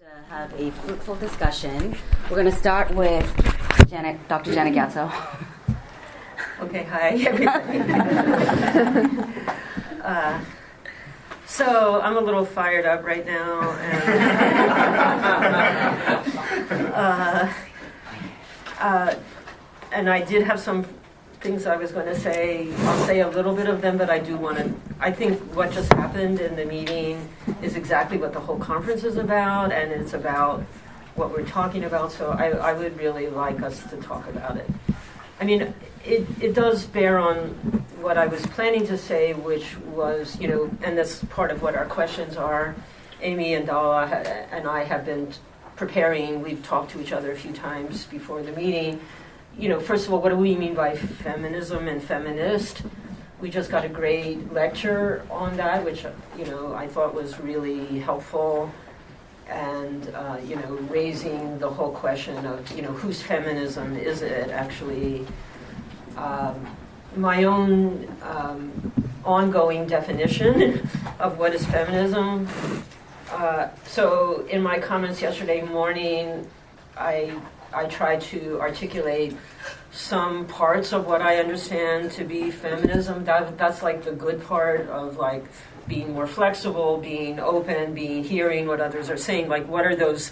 To have a fruitful discussion. We're going to start with Dr. Janet Gyatso. Okay, hi everybody. So I'm a little fired up right now, and I did have some things I was going to say. I'll say a little bit of them, but I do want to. I think what just happened in the meeting is exactly what the whole conference is about, and it's about what we're talking about. So I would really like us to talk about it. I mean, it does bear on what I was planning to say, which was, and that's part of what our questions are. Amy and Dawa and I have been preparing. We've talked to each other a few times before the meeting. First of all, what do we mean by feminism and feminist? We just got a great lecture on that, which, I thought was really helpful. And, raising the whole question of, whose feminism is it actually? My own ongoing definition of what is feminism. So in my comments yesterday morning, I try to articulate some parts of what I understand to be feminism. That's like the good part of like being more flexible, being open, hearing what others are saying. Like, what are those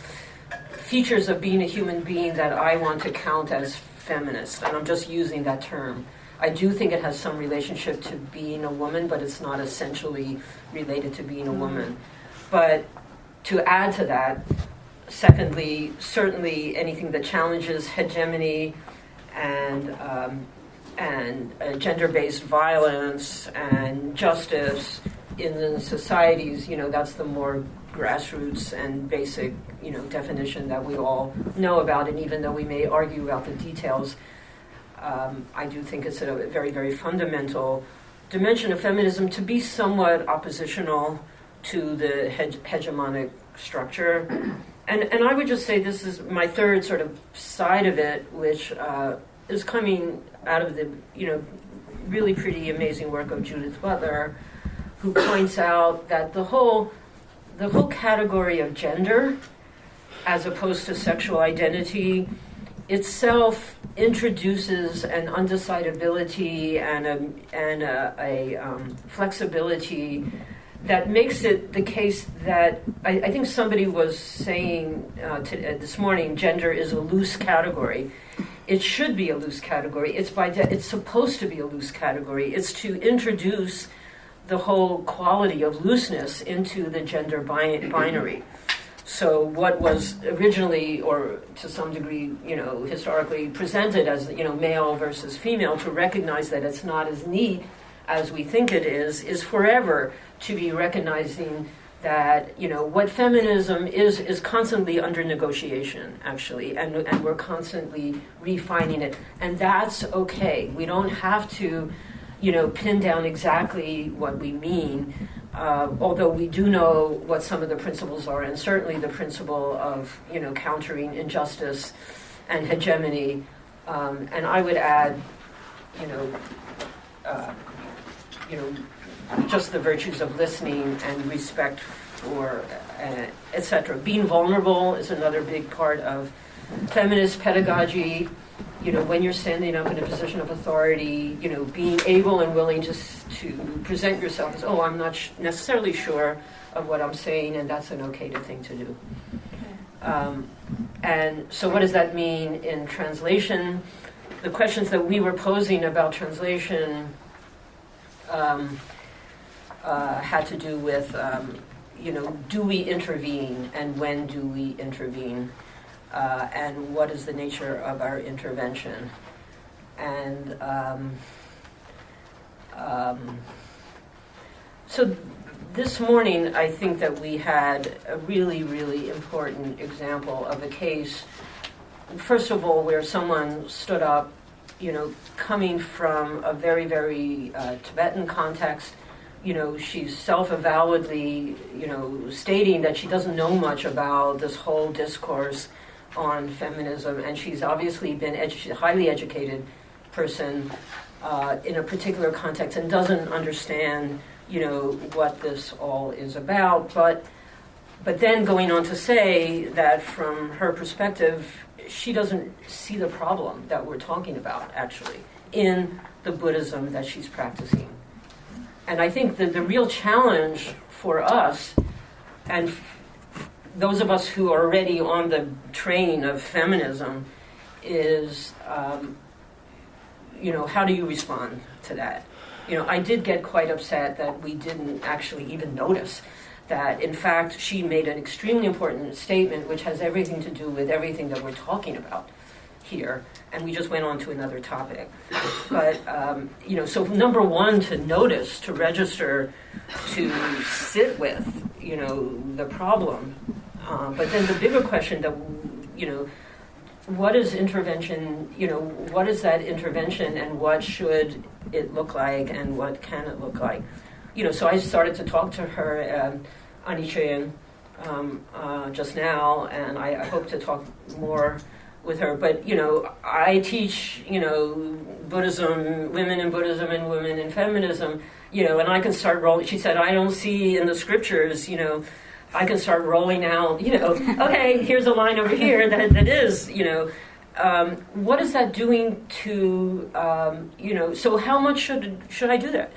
features of being a human being that I want to count as feminist? And I'm just using that term. I do think it has some relationship to being a woman, but it's not essentially related to being a woman. But to add to that, secondly, certainly anything that challenges hegemony and gender-based violence and justice in the societies, that's the more grassroots and basic, definition that we all know about. And even though we may argue about the details, I do think it's a very, very fundamental dimension of feminism to be somewhat oppositional to the hegemonic structure. And I would just say this is my third sort of side of it, which is coming out of the, really pretty amazing work of Judith Butler, who points out that the whole category of gender, as opposed to sexual identity, itself introduces an undecidability and a flexibility that makes it the case that I think somebody was saying this morning, gender is a loose category. It should be a loose category. It's supposed to be a loose category. It's to introduce the whole quality of looseness into the gender binary. So what was originally, or to some degree, historically presented as, male versus female, to recognize that it's not as neat as we think it is forever to be recognizing that, what feminism is constantly under negotiation, actually, and we're constantly refining it. And that's okay. We don't have to, pin down exactly what we mean, although we do know what some of the principles are, and certainly the principle of, countering injustice and hegemony. And I would add, just the virtues of listening and respect for, etc. Being vulnerable is another big part of feminist pedagogy. When you're standing up in a position of authority, being able and willing to present yourself as, I'm not necessarily sure of what I'm saying, and that's an okay thing to do. And so what does that mean in translation? The questions that we were posing about translation had to do with, do we intervene, and when do we intervene, and what is the nature of our intervention? And so this morning, I think that we had a really, really important example of a case, first of all, where someone stood up, coming from a very, very Tibetan context. She's self-avowedly, stating that she doesn't know much about this whole discourse on feminism, and she's obviously been a highly educated person in a particular context and doesn't understand, what this all is about. But But then going on to say that from her perspective, she doesn't see the problem that we're talking about, actually, in the Buddhism that she's practicing. And I think that the real challenge for us, and those of us who are already on the train of feminism, is, how do you respond to that? I did get quite upset that we didn't actually even notice that, in fact, she made an extremely important statement which has everything to do with everything that we're talking about here, and we just went on to another topic. But, so number one, to notice, to register, to sit with, the problem. But then the bigger question that, what is intervention, what is that intervention, and what should it look like, and what can it look like? So I started to talk to her, Anichean, just now, and I hope to talk more with her. But, I teach, Buddhism, women in Buddhism and women in feminism, and I can start rolling. She said, I don't see in the scriptures, I can start rolling out, okay, here's a line over here that is, what is that doing to, so how much should I do that?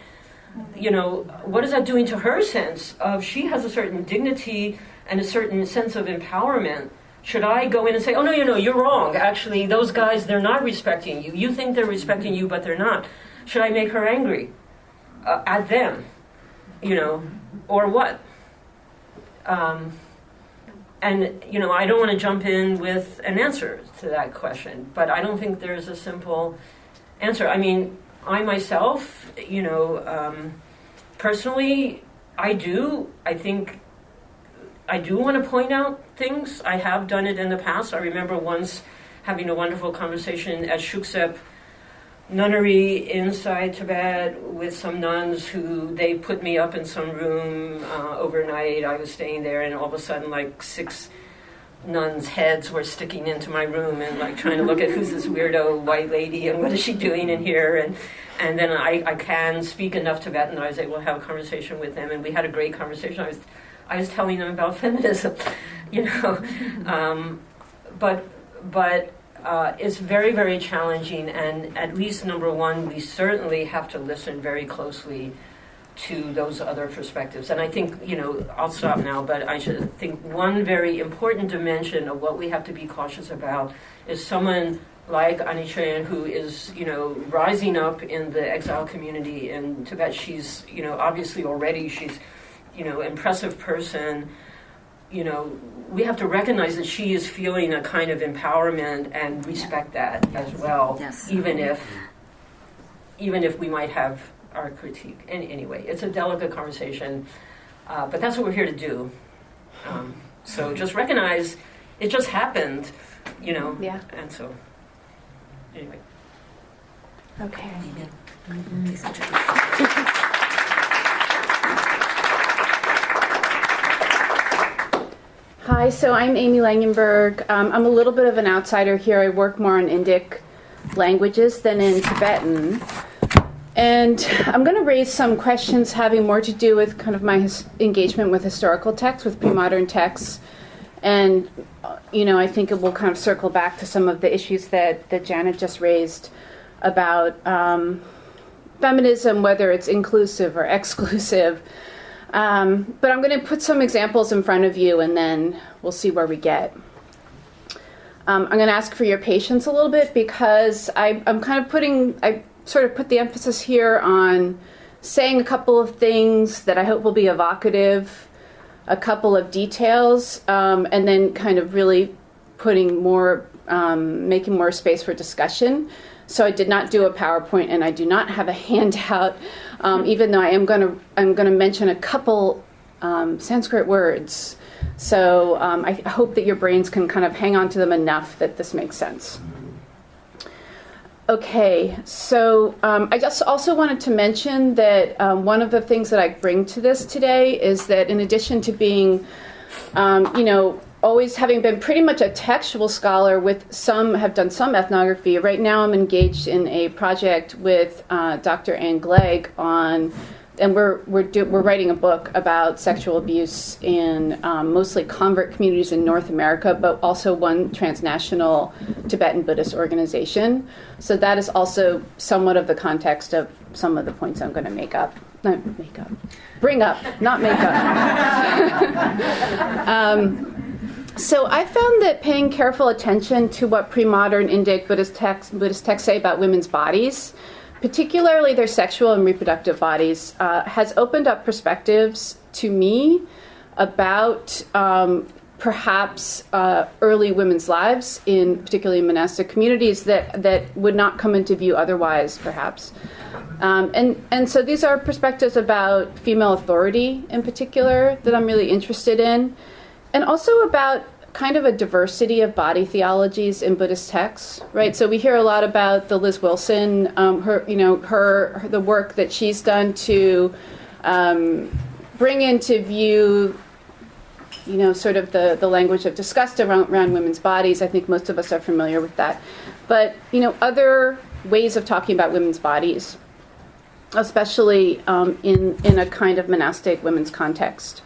What is that doing to her sense of she has a certain dignity and a certain sense of empowerment? Should I go in and say, oh, no, you're wrong. Actually, those guys, they're not respecting you. You think they're respecting you, but they're not. Should I make her angry at them? Or what? And, I don't want to jump in with an answer to that question, but I don't think there's a simple answer. I mean, I myself, personally, I think I do want to point out things. I have done it in the past. I remember once having a wonderful conversation at Shuksep nunnery inside Tibet with some nuns who they put me up in some room overnight. I was staying there, and all of a sudden, like 6 nuns' heads were sticking into my room, and like trying to look at who's this weirdo white lady and what is she doing in here, and then I can speak enough Tibetan. I was able to have a conversation with them, and we had a great conversation. I was telling them about feminism, but it's very, very challenging, and at least number one, we certainly have to listen very closely to those other perspectives. And I think, I'll stop now, but I should think one very important dimension of what we have to be cautious about is someone like Anichean, who is, rising up in the exile community in Tibet. She's, obviously already she's, impressive person. We have to recognize that she is feeling a kind of empowerment and respect that as well, yes. even if we might have our critique. And anyway, it's a delicate conversation, but that's what we're here to do. So just recognize it just happened, Yeah. and so anyway. Okay. Please introduce. Hi, so I'm Amy Langenberg. I'm a little bit of an outsider here. I work more on Indic languages than in Tibetan. And I'm going to raise some questions having more to do with kind of my engagement with historical texts, with pre-modern texts. And, I think it will kind of circle back to some of the issues that Janet just raised about feminism, whether it's inclusive or exclusive. But I'm going to put some examples in front of you, and then we'll see where we get. I'm going to ask for your patience a little bit, because I sort of put the emphasis here on saying a couple of things that I hope will be evocative, a couple of details, and then kind of really putting more, making more space for discussion. So I did not do a PowerPoint, and I do not have a handout, even though I'm going to mention a couple Sanskrit words. So I hope that your brains can kind of hang on to them enough that this makes sense. Okay, so I just also wanted to mention that one of the things that I bring to this today is that in addition to being, always having been pretty much a textual scholar with have done some ethnography. Right now I'm engaged in a project with Dr. Ann Glegg on and we're writing a book about sexual abuse in mostly convert communities in North America, but also one transnational Tibetan Buddhist organization. So that is also somewhat of the context of some of the points I'm going to bring up, not make up. So I found that paying careful attention to what pre-modern Indic Buddhist texts say about women's bodies, particularly their sexual and reproductive bodies, has opened up perspectives to me about perhaps early women's lives, particularly in monastic communities, that would not come into view otherwise, perhaps. And so these are perspectives about female authority in particular that I'm really interested in, and also about kind of a diversity of body theologies in Buddhist texts, right? So we hear a lot about the Liz Wilson, the work that she's done to bring into view, sort of the language of disgust around women's bodies. I think most of us are familiar with that. But, other ways of talking about women's bodies, especially in a kind of monastic women's context.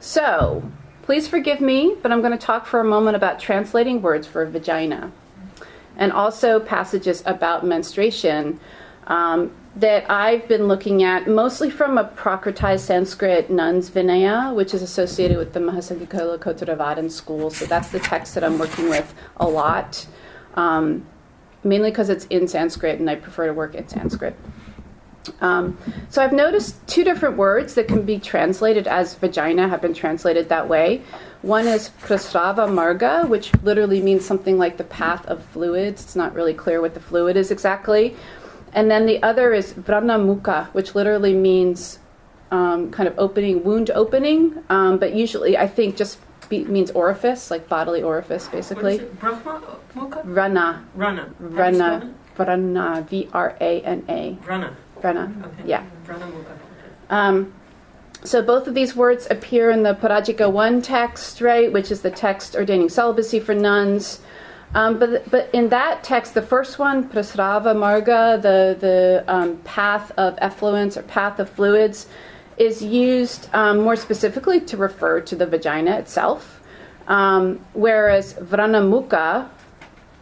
So, please forgive me, but I'm going to talk for a moment about translating words for vagina, and also passages about menstruation that I've been looking at, mostly from a Prakritized Sanskrit nun's Vinaya, which is associated with the Mahasankhya Kotaravadan school. So that's the text that I'm working with a lot, mainly because it's in Sanskrit, and I prefer to work in Sanskrit. So I've noticed two different words that can be translated as vagina have been translated that way. One is prasrava marga, which literally means something like the path of fluids. It's not really clear what the fluid is exactly. And then the other is vrana mukha, which literally means kind of opening, wound opening, but usually I think just means orifice, like bodily orifice, basically. What is it? Brahma mukha? Vrana. Rana. Vrana. Vrana. V-R-A-N-A. Vrana. Vrana. Okay. Yeah. Vrana mukha. So both of these words appear in the Parajika 1 text, right, which is the text ordaining celibacy for nuns. But in that text, the first one, prasrava marga, the path of effluence or path of fluids, is used more specifically to refer to the vagina itself, whereas vrana mukha,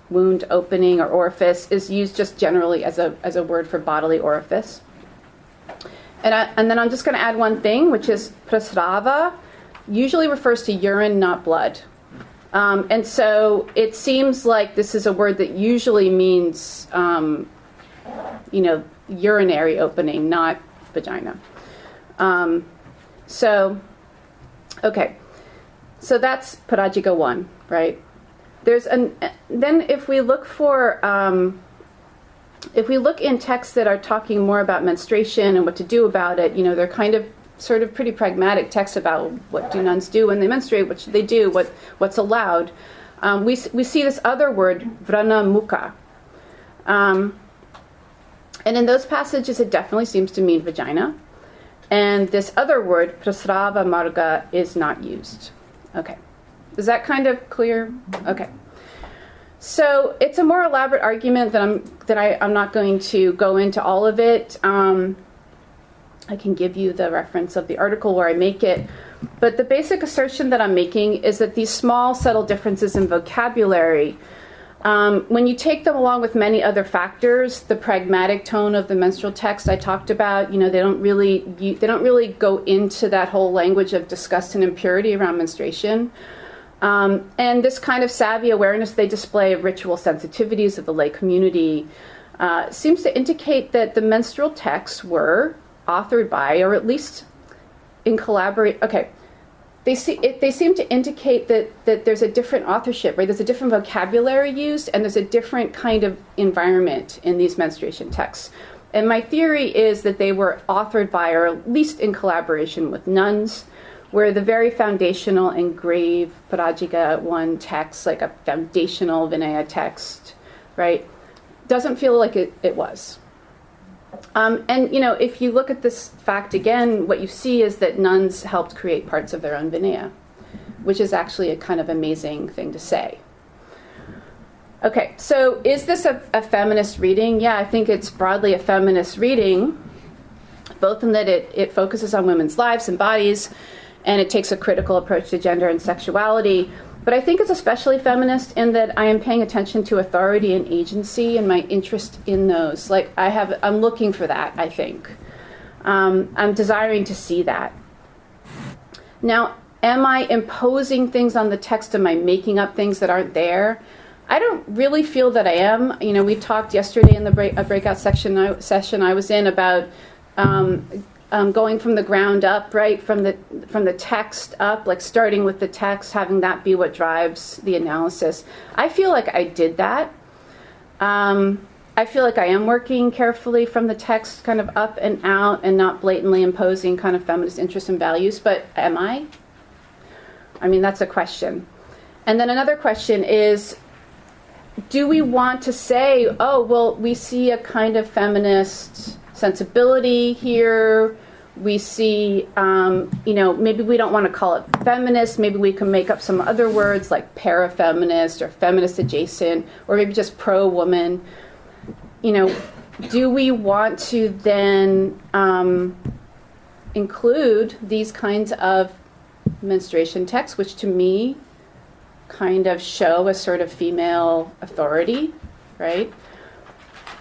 wound opening or orifice, is used just generally as a word for bodily orifice. And then I'm just going to add one thing, which is prasrava usually refers to urine, not blood. And so it seems like this is a word that usually means, urinary opening, not vagina. Okay. So that's Parajika 1, right? Then if we look in texts that are talking more about menstruation and what to do about it, they're kind of sort of pretty pragmatic texts about what do nuns do when they menstruate, what should they do, what's allowed. We see this other word, vrana mukha. And in those passages, it definitely seems to mean vagina. And this other word, prasrava marga, is not used. Okay. Is that kind of clear? Okay. So it's a more elaborate argument that I'm not going to go into all of it. I can give you the reference of the article where I make it. But the basic assertion that I'm making is that these small, subtle differences in vocabulary, when you take them along with many other factors, the pragmatic tone of the menstrual text I talked about, they don't really go into that whole language of disgust and impurity around menstruation. And this kind of savvy awareness they display of ritual sensitivities of the lay community seems to indicate that the menstrual texts were authored by, or at least in collaborate. Okay, they seem to indicate that there's a different authorship, right? There's a different vocabulary used, and there's a different kind of environment in these menstruation texts. And my theory is that they were authored by, or at least in collaboration with nuns, where the very foundational and grave Parajika 1 text, like a foundational Vinaya text, right, doesn't feel like it was. And, if you look at this fact again, what you see is that nuns helped create parts of their own Vinaya, which is actually a kind of amazing thing to say. Okay, so is this a feminist reading? Yeah, I think it's broadly a feminist reading, both in that it focuses on women's lives and bodies, and it takes a critical approach to gender and sexuality. But I think it's especially feminist in that I am paying attention to authority and agency and my interest in those. Like I'm looking for that, I think. I'm desiring to see that. Now, am I imposing things on the text? Am I making up things that aren't there? I don't really feel that I am. You know, we talked yesterday in the breakout session I was in about going from the ground up, right, from the text up, like starting with the text, having that be what drives the analysis. I feel like I did that. I feel like I am working carefully from the text kind of up and out and not blatantly imposing kind of feminist interests and values, but am I? I mean, that's a question. And then another question is, do we want to say, oh, well, we see a kind of feminist sensibility here. We see, maybe we don't want to call it feminist. Maybe we can make up some other words like para-feminist or feminist adjacent, or maybe just pro-woman. You know, do we want to then include these kinds of menstruation texts, which to me kind of show a sort of female authority, right?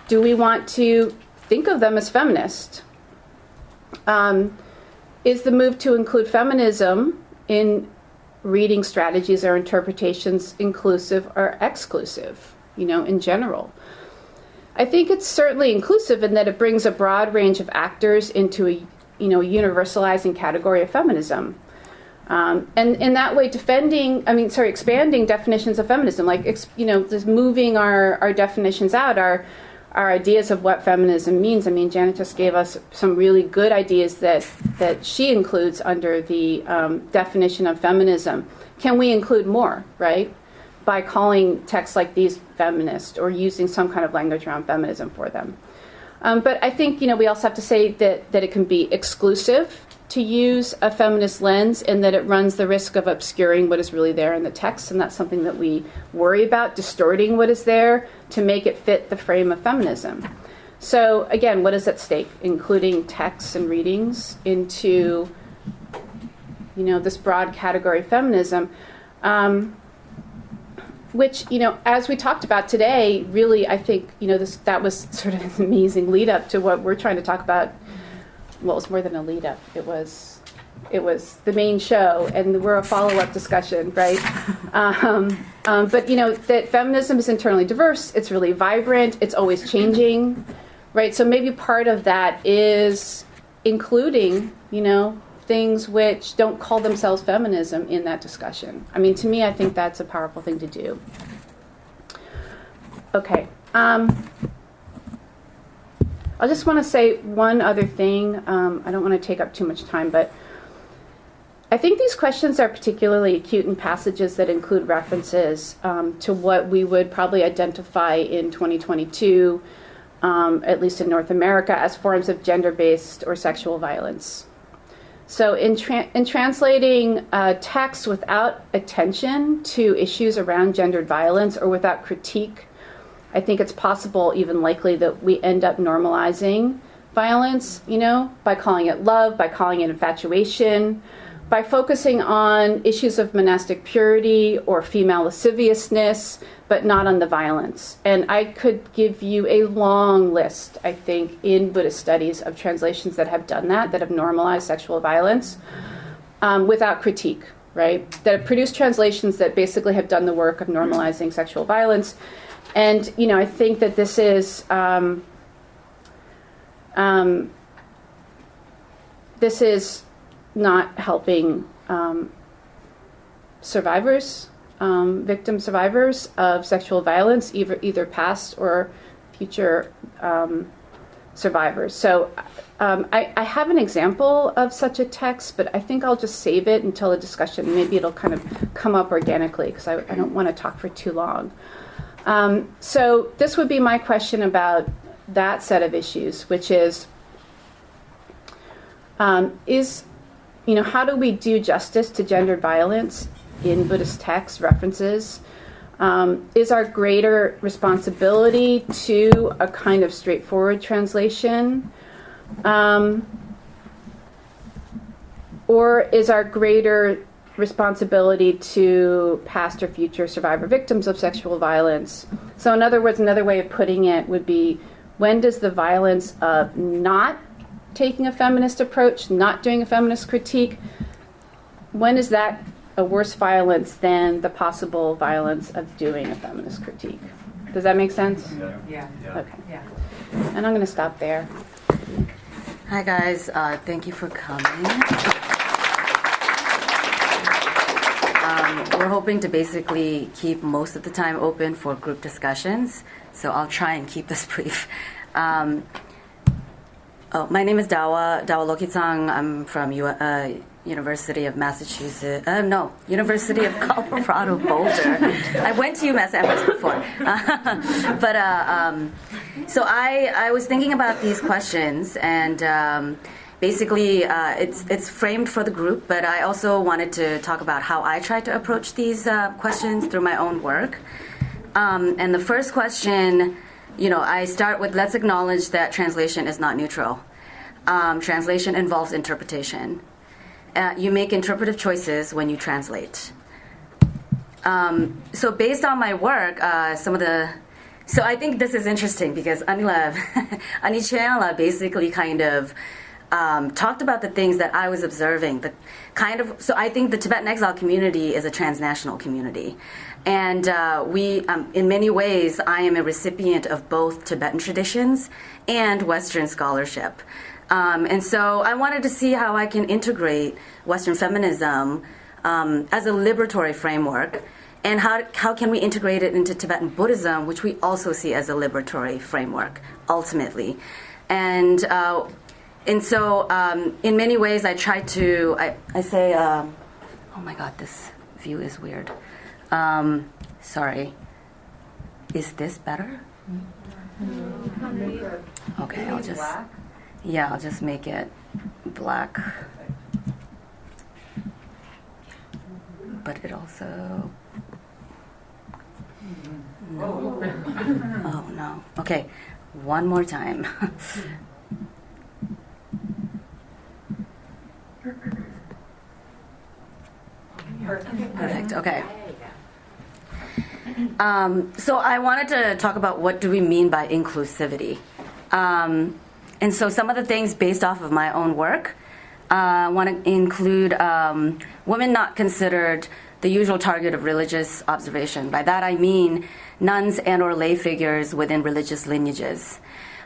Do we want to think of them as feminist? Is the move to include feminism in reading strategies or interpretations inclusive or exclusive, in general? I think it's certainly inclusive in that it brings a broad range of actors into a universalizing category of feminism. And in that way, expanding definitions of feminism, like, just moving our definitions out, our ideas of what feminism means. I mean, Janet just gave us some really good ideas that she includes under the definition of feminism. Can we include more, right? By calling texts like these feminist or using some kind of language around feminism for them. But I think, we also have to say that it can be exclusive to use a feminist lens and that it runs the risk of obscuring what is really there in the text. And that's something that we worry about, distorting what is there to make it fit the frame of feminism. So again, what is at stake? Including texts and readings into, this broad category of feminism. Which, as we talked about today, really, I think, that was sort of an amazing lead up to what we're trying to talk about. Well, it was more than a lead up. It was the main show, and we're a follow-up discussion, right? But, that feminism is internally diverse. It's really vibrant. It's always changing, right? So maybe part of that is including, things which don't call themselves feminism in that discussion. I mean, to me, I think that's a powerful thing to do. Okay. I just want to say one other thing. I don't want to take up too much time, but I think these questions are particularly acute in passages that include references to what we would probably identify in 2022, at least in North America, as forms of gender-based or sexual violence. So in translating text without attention to issues around gendered violence or without critique, I think it's possible, even likely, that we end up normalizing violence, by calling it love, by calling it infatuation, by focusing on issues of monastic purity or female lasciviousness, but not on the violence. And I could give you a long list, I think, in Buddhist studies of translations that have done that have normalized sexual violence without critique, right? That have produced translations that basically have done the work of normalizing sexual violence. And, I think that this is not helping victim survivors of sexual violence, either past or future survivors. So I have an example of such a text, but I think I'll just save it until the discussion. Maybe it'll kind of come up organically because I don't want to talk for too long. So this would be my question about that set of issues, which is how do we do justice to gendered violence in Buddhist texts, references? Is our greater responsibility to a kind of straightforward translation? or is our greater responsibility to past or future survivor victims of sexual violence? So in other words, another way of putting it would be, when does the violence of not taking a feminist approach, not doing a feminist critique, when is that a worse violence than the possible violence of doing a feminist critique? Does that make sense? Yeah. Okay. Yeah. And I'm going to stop there. Hi guys, thank you for coming. We're hoping to basically keep most of the time open for group discussions, so I'll try and keep this brief. My name is Dawa Lokyitsang. I'm from University of Massachusetts. University of Colorado Boulder. I went to UMass Amherst before. So I was thinking about these questions, and basically it's framed for the group, but I also wanted to talk about how I try to approach these questions through my own work. And the first question, I start with, let's acknowledge that translation is not neutral. Translation involves interpretation. You make interpretive choices when you translate. So based on my work, so I think this is interesting because Anichayala basically kind of talked about the things that I was observing. So I think the Tibetan exile community is a transnational community. And we, in many ways, I am a recipient of both Tibetan traditions and Western scholarship. And so I wanted to see how I can integrate Western feminism as a liberatory framework, and how can we integrate it into Tibetan Buddhism, which we also see as a liberatory framework, ultimately. And so in many ways I try to, I say, oh my God, this view is weird. Sorry. Is this better? Okay, I'll just make it black. But it also... No. Oh, no. Okay, one more time. Perfect, okay. So I wanted to talk about what do we mean by inclusivity. And so some of the things based off of my own work want to include women not considered the usual target of religious observation. By that I mean nuns and or lay figures within religious lineages.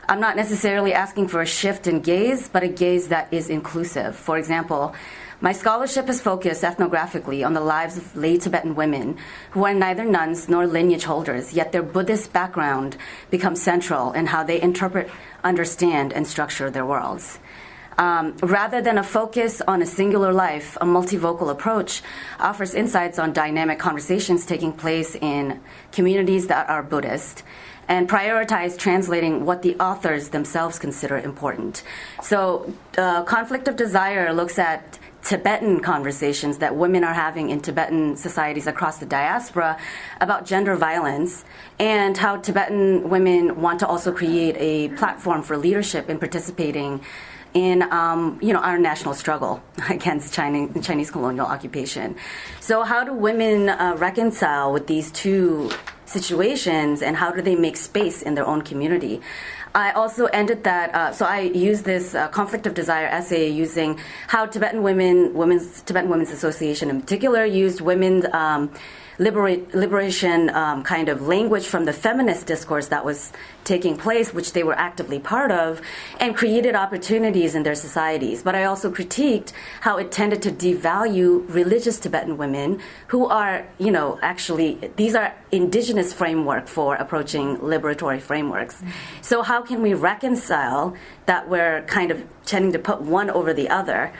I'm not necessarily asking for a shift in gaze, but a gaze that is inclusive. For example, my scholarship is focused ethnographically on the lives of lay Tibetan women who are neither nuns nor lineage holders, yet their Buddhist background becomes central in how they interpret, understand, and structure their worlds. Rather than a focus on a singular life, a multivocal approach offers insights on dynamic conversations taking place in communities that are Buddhist, and prioritize translating what the authors themselves consider important. So Conflict of Desire looks at Tibetan conversations that women are having in Tibetan societies across the diaspora about gender violence, and how Tibetan women want to also create a platform for leadership in participating in our national struggle against Chinese colonial occupation. So how do women reconcile with these two situations, and how do they make space in their own community? I also ended that, so I used this Conflict of Desire essay using how Tibetan Women's Association in particular used women's liberation kind of language from the feminist discourse that was taking place, which they were actively part of, and created opportunities in their societies. But I also critiqued how it tended to devalue religious Tibetan women who are, actually, these are indigenous framework for approaching liberatory frameworks. Mm-hmm. So how can we reconcile that we're kind of tending to put one over the other?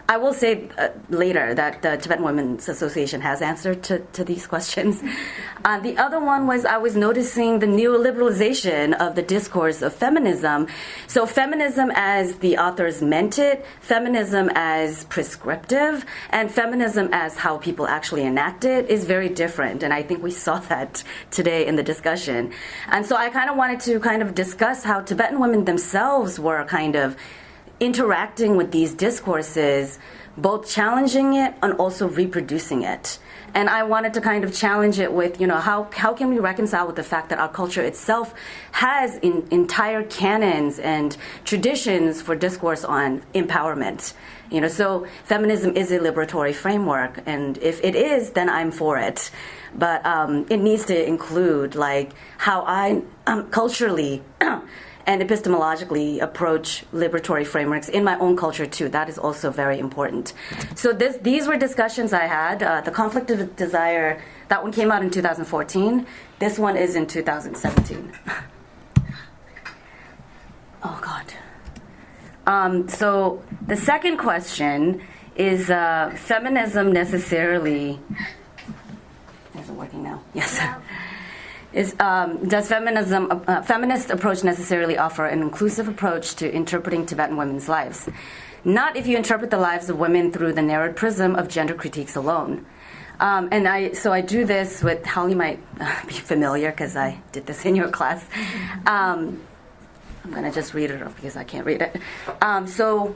I will say later that the Tibetan Women's Association has answered to these questions. The other one was I was noticing the neoliberalization of the discourse of feminism. So feminism as the authors meant it, feminism as prescriptive, and feminism as how people actually enact it is very different. And I think we saw that today in the discussion. And so I kind of wanted to kind of discuss how Tibetan women themselves were kind of interacting with these discourses both challenging it and also reproducing it. And I wanted to kind of challenge it with, how can we reconcile with the fact that our culture itself has entire canons and traditions for discourse on empowerment. So feminism is a liberatory framework, and if it is, then I'm for it. But it needs to include how I culturally and epistemologically approach liberatory frameworks in my own culture too. That is also very important. So these were discussions I had. The Conflict of Desire, that one came out in 2014. This one is in 2017. Oh God. So the second question is feminism necessarily... Is it working now? Yes. Does feminist approach necessarily offer an inclusive approach to interpreting Tibetan women's lives? Not if you interpret the lives of women through the narrowed prism of gender critiques alone. And I do this with, Holly might be familiar because I did this in your class. I'm going to just read it off because I can't read it. So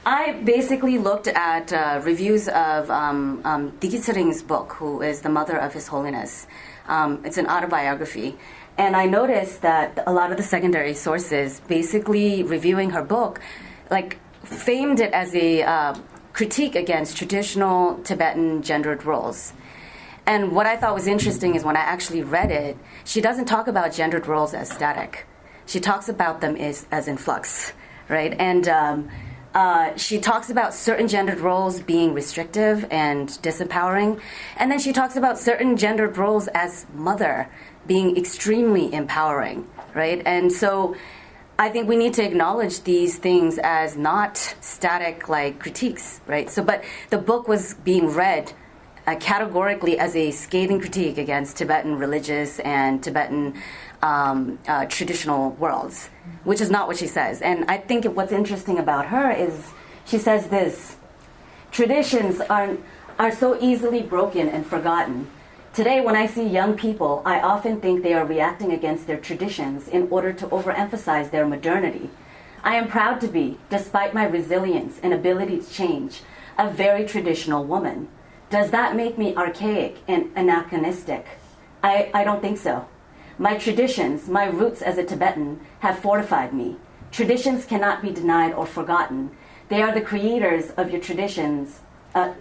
I basically looked at reviews of Digyatso's book, who is the mother of His Holiness. It's an autobiography. And I noticed that a lot of the secondary sources basically reviewing her book, famed it as a critique against traditional Tibetan gendered roles. And what I thought was interesting is when I actually read it, she doesn't talk about gendered roles as static. She talks about them as in flux, right? And she talks about certain gendered roles being restrictive and disempowering. And then she talks about certain gendered roles as mother being extremely empowering, right? And so I think we need to acknowledge these things as not static critiques, right? But the book was being read categorically as a scathing critique against Tibetan religious and Tibetan traditional worlds, which is not what she says. And I think what's interesting about her is she says this: traditions are so easily broken and forgotten. Today, when I see young people, I often think they are reacting against their traditions in order to overemphasize their modernity. I am proud to be, despite my resilience and ability to change, a very traditional woman. Does that make me archaic and anachronistic? I don't think so. My traditions, my roots as a Tibetan, have fortified me. Traditions cannot be denied or forgotten. They are the creators of your traditions.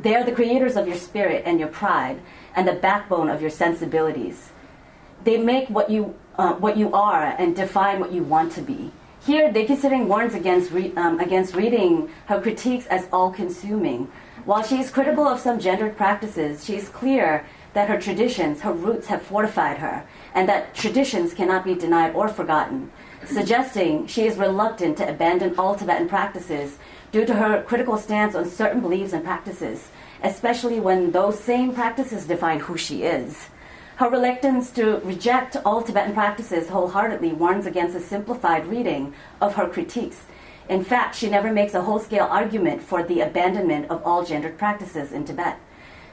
They are the creators of your spirit and your pride, and the backbone of your sensibilities. They make what you are and define what you want to be. Here, Daikisering warns against reading her critiques as all-consuming. While she is critical of some gendered practices, she is clear that her traditions, her roots have fortified her, and that traditions cannot be denied or forgotten, suggesting she is reluctant to abandon all Tibetan practices due to her critical stance on certain beliefs and practices, especially when those same practices define who she is. Her reluctance to reject all Tibetan practices wholeheartedly warns against a simplified reading of her critiques. In fact, she never makes a whole-scale argument for the abandonment of all gendered practices in Tibet.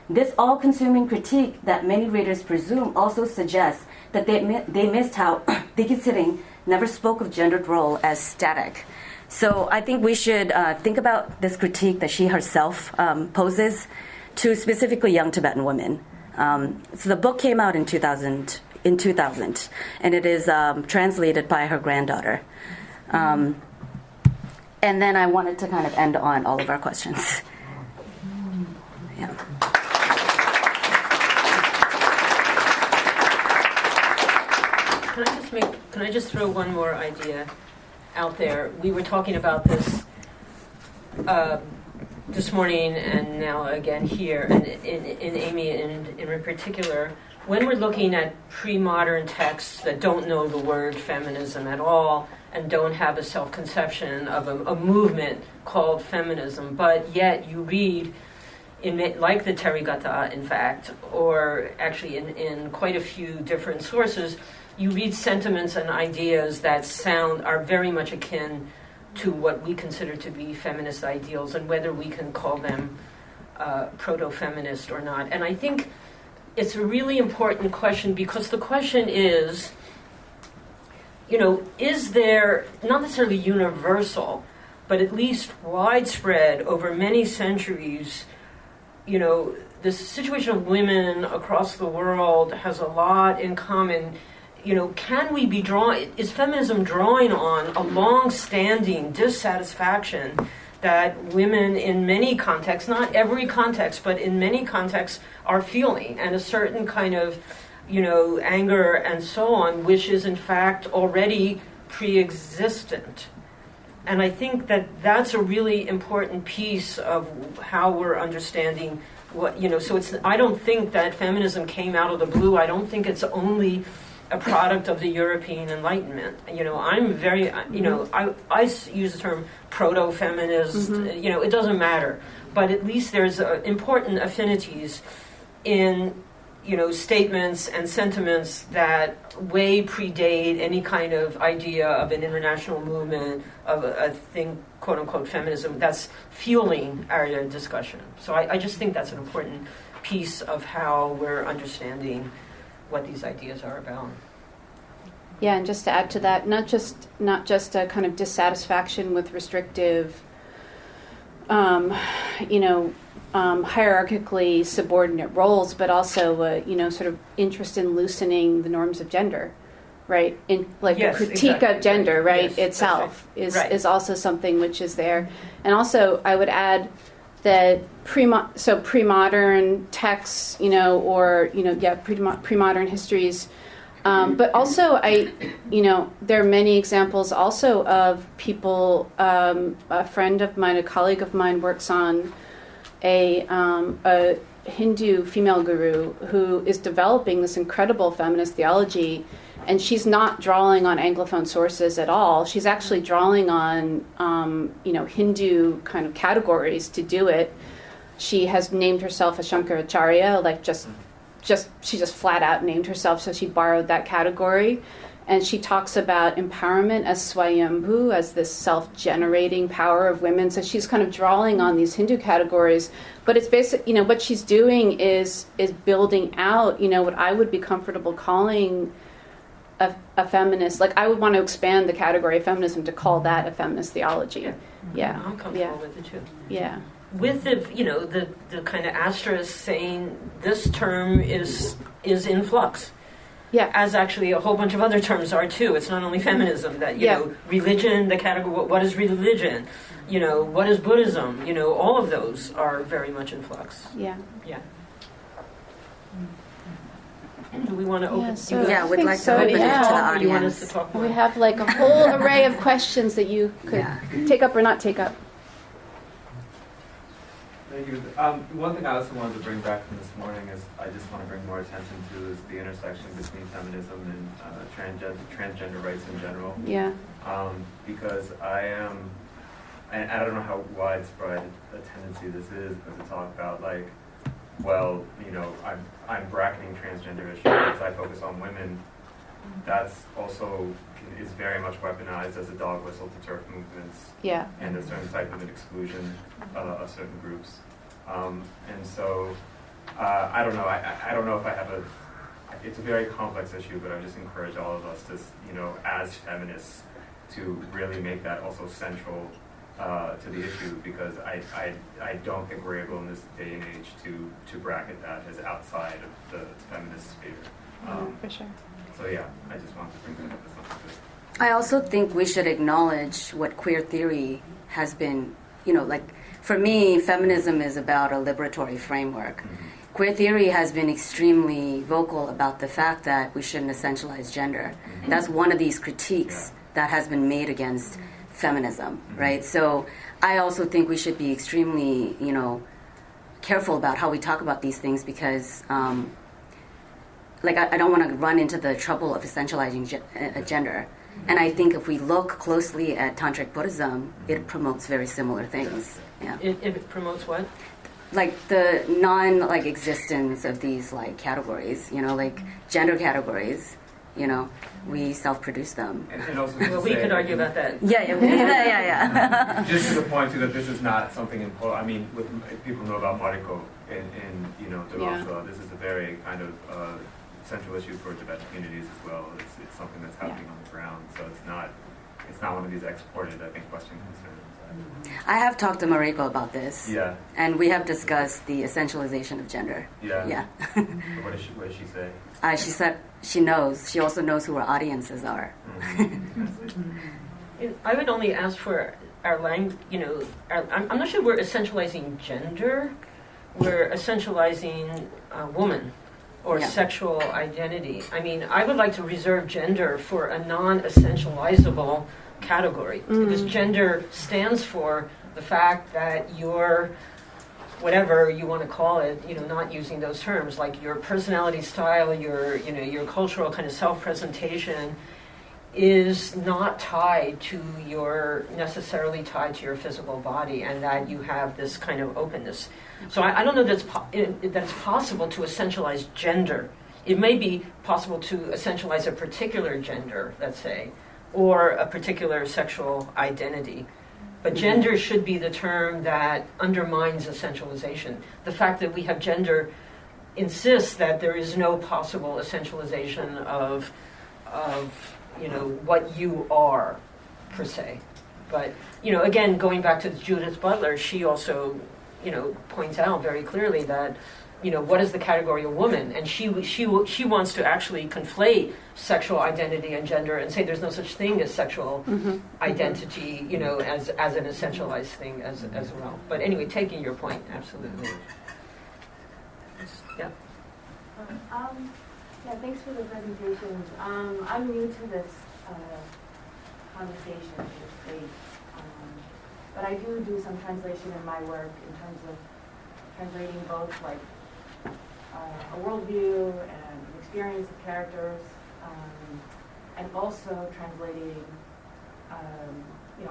This all-consuming critique that many readers presume also suggests that they missed how Digyatso never spoke of gendered role as static. So I think we should think about this critique that she herself poses to specifically young Tibetan women. So the book came out in 2000, and it is translated by her granddaughter. And then I wanted to kind of end on all of our questions. Yeah. Can I just throw one more idea out there? We were talking about this this morning and now again here, and in Amy in particular, when we're looking at pre-modern texts that don't know the word feminism at all and don't have a self-conception of a movement called feminism, but yet you read like the Therigatha, in fact, or actually in quite a few different sources, you read sentiments and ideas that are very much akin to what we consider to be feminist ideals, and whether we can call them proto-feminist or not. And I think it's a really important question, because the question is there, not necessarily universal, but at least widespread over many centuries, the situation of women across the world has a lot in common. Is feminism drawing on a long-standing dissatisfaction that women in many contexts, not every context, but in many contexts, are feeling, and a certain kind of, anger and so on, which is in fact already pre-existent. And I think that that's a really important piece of how we're understanding I don't think that feminism came out of the blue. I don't think it's only a product of the European Enlightenment. I'm very, I use the term proto-feminist, it doesn't matter. But at least there's important affinities in, statements and sentiments that way predate any kind of idea of an international movement, of a thing, quote-unquote, feminism, that's fueling our discussion. So I just think that's an important piece of how we're understanding what these ideas are about. Yeah, and just to add to that, not just a kind of dissatisfaction with restrictive, hierarchically subordinate roles, but also sort of interest in loosening the norms of gender, right? In Yes, the critique exactly. of gender, right, Yes, itself that's right. is also something which is there. And also, I would add that pre-modern texts, pre-modern histories. But also, there are many examples also of people. A friend of mine, a colleague of mine, works on a Hindu female guru who is developing this incredible feminist theology, and she's not drawing on Anglophone sources at all. She's actually drawing on, Hindu kind of categories to do it. She has named herself a Shankaracharya, she just flat out named herself, so she borrowed that category. And she talks about empowerment as swayambhu, as this self-generating power of women. So she's kind of drawing on these Hindu categories. But it's basically, what she's doing is building out, what I would be comfortable calling a feminist. I would want to expand the category of feminism to call that a feminist theology. Yeah. I'm comfortable with it too. Yeah. With the kind of asterisk saying this term is in flux. Yeah. As actually a whole bunch of other terms are too. It's not only feminism that, Yeah. religion, the category, what is religion? What is Buddhism? All of those are very much in flux. Yeah. Yeah. Do we want to open? Yeah, we'd like to so, open it to the yeah. Or do you want us to audience. talk more? We have a whole array of questions that you could take up or not take up. Thank you. One thing I also wanted to bring back from this morning is I just want to bring more attention to is the intersection between feminism and transgender rights in general. Yeah. Because I don't know how widespread a tendency this is, but to talk about I'm bracketing transgender issues because I focus on women. That's also is very much weaponized as a dog whistle to turf movements. Yeah. And a certain type of an exclusion of certain groups. And so, I don't know. I don't know if I have it's a very complex issue, but I just encourage all of us to, as feminists, to really make that also central to the issue, because I don't think we're able in this day and age to bracket that as outside of the feminist sphere. For sure. So yeah, I just wanted to bring that up as something good. I also think we should acknowledge what queer theory has been, for me, feminism is about a liberatory framework. Mm-hmm. Queer theory has been extremely vocal about the fact that we shouldn't essentialize gender. Mm-hmm. That's one of these critiques that has been made against feminism, right? So I also think we should be extremely, careful about how we talk about these things, because I don't want to run into the trouble of essentializing gender. And I think if we look closely at Tantric Buddhism, it promotes very similar things. Yeah. It promotes what? The existence of these categories, gender categories, we self-produce them. And also Well, we could argue about that. Yeah. Just to the point too that this is not something in. I mean, if people know about Mariko in Lotsawa, this is a very kind of central issue for Tibetan communities as well. It's something that's happening on the ground, so it's not it's not one of these exported, I think, Western concerns. I have talked to Mariko about this. Yeah. And we have discussed the essentialization of gender. Yeah. Yeah. What does she say? She said she knows. She also knows who our audiences are. I would only ask for our language, I'm not sure we're essentializing gender. We're essentializing woman or Yeah. sexual identity. I mean, I would like to reserve gender for a non-essentializable category because gender stands for the fact that you're whatever you want to call it, not using those terms, like your personality style, your cultural kind of self-presentation is not necessarily tied to your physical body, and that you have this kind of openness. So I don't know that it's possible to essentialize gender. It may be possible to essentialize a particular gender, let's say, or a particular sexual identity. But gender should be the term that undermines essentialization. The fact that we have gender insists that there is no possible essentialization of what you are, per se. But, again, going back to Judith Butler, she also, points out very clearly that, what is the category of woman? And she wants to actually conflate sexual identity and gender and say there's no such thing as sexual identity, as an essentialized thing as well. But anyway, taking your point, absolutely. Yeah. Yeah, thanks for the presentations. I'm new to this conversation, this debate, but I do some translation in my work in terms of translating both like a worldview and experience of characters, and also translating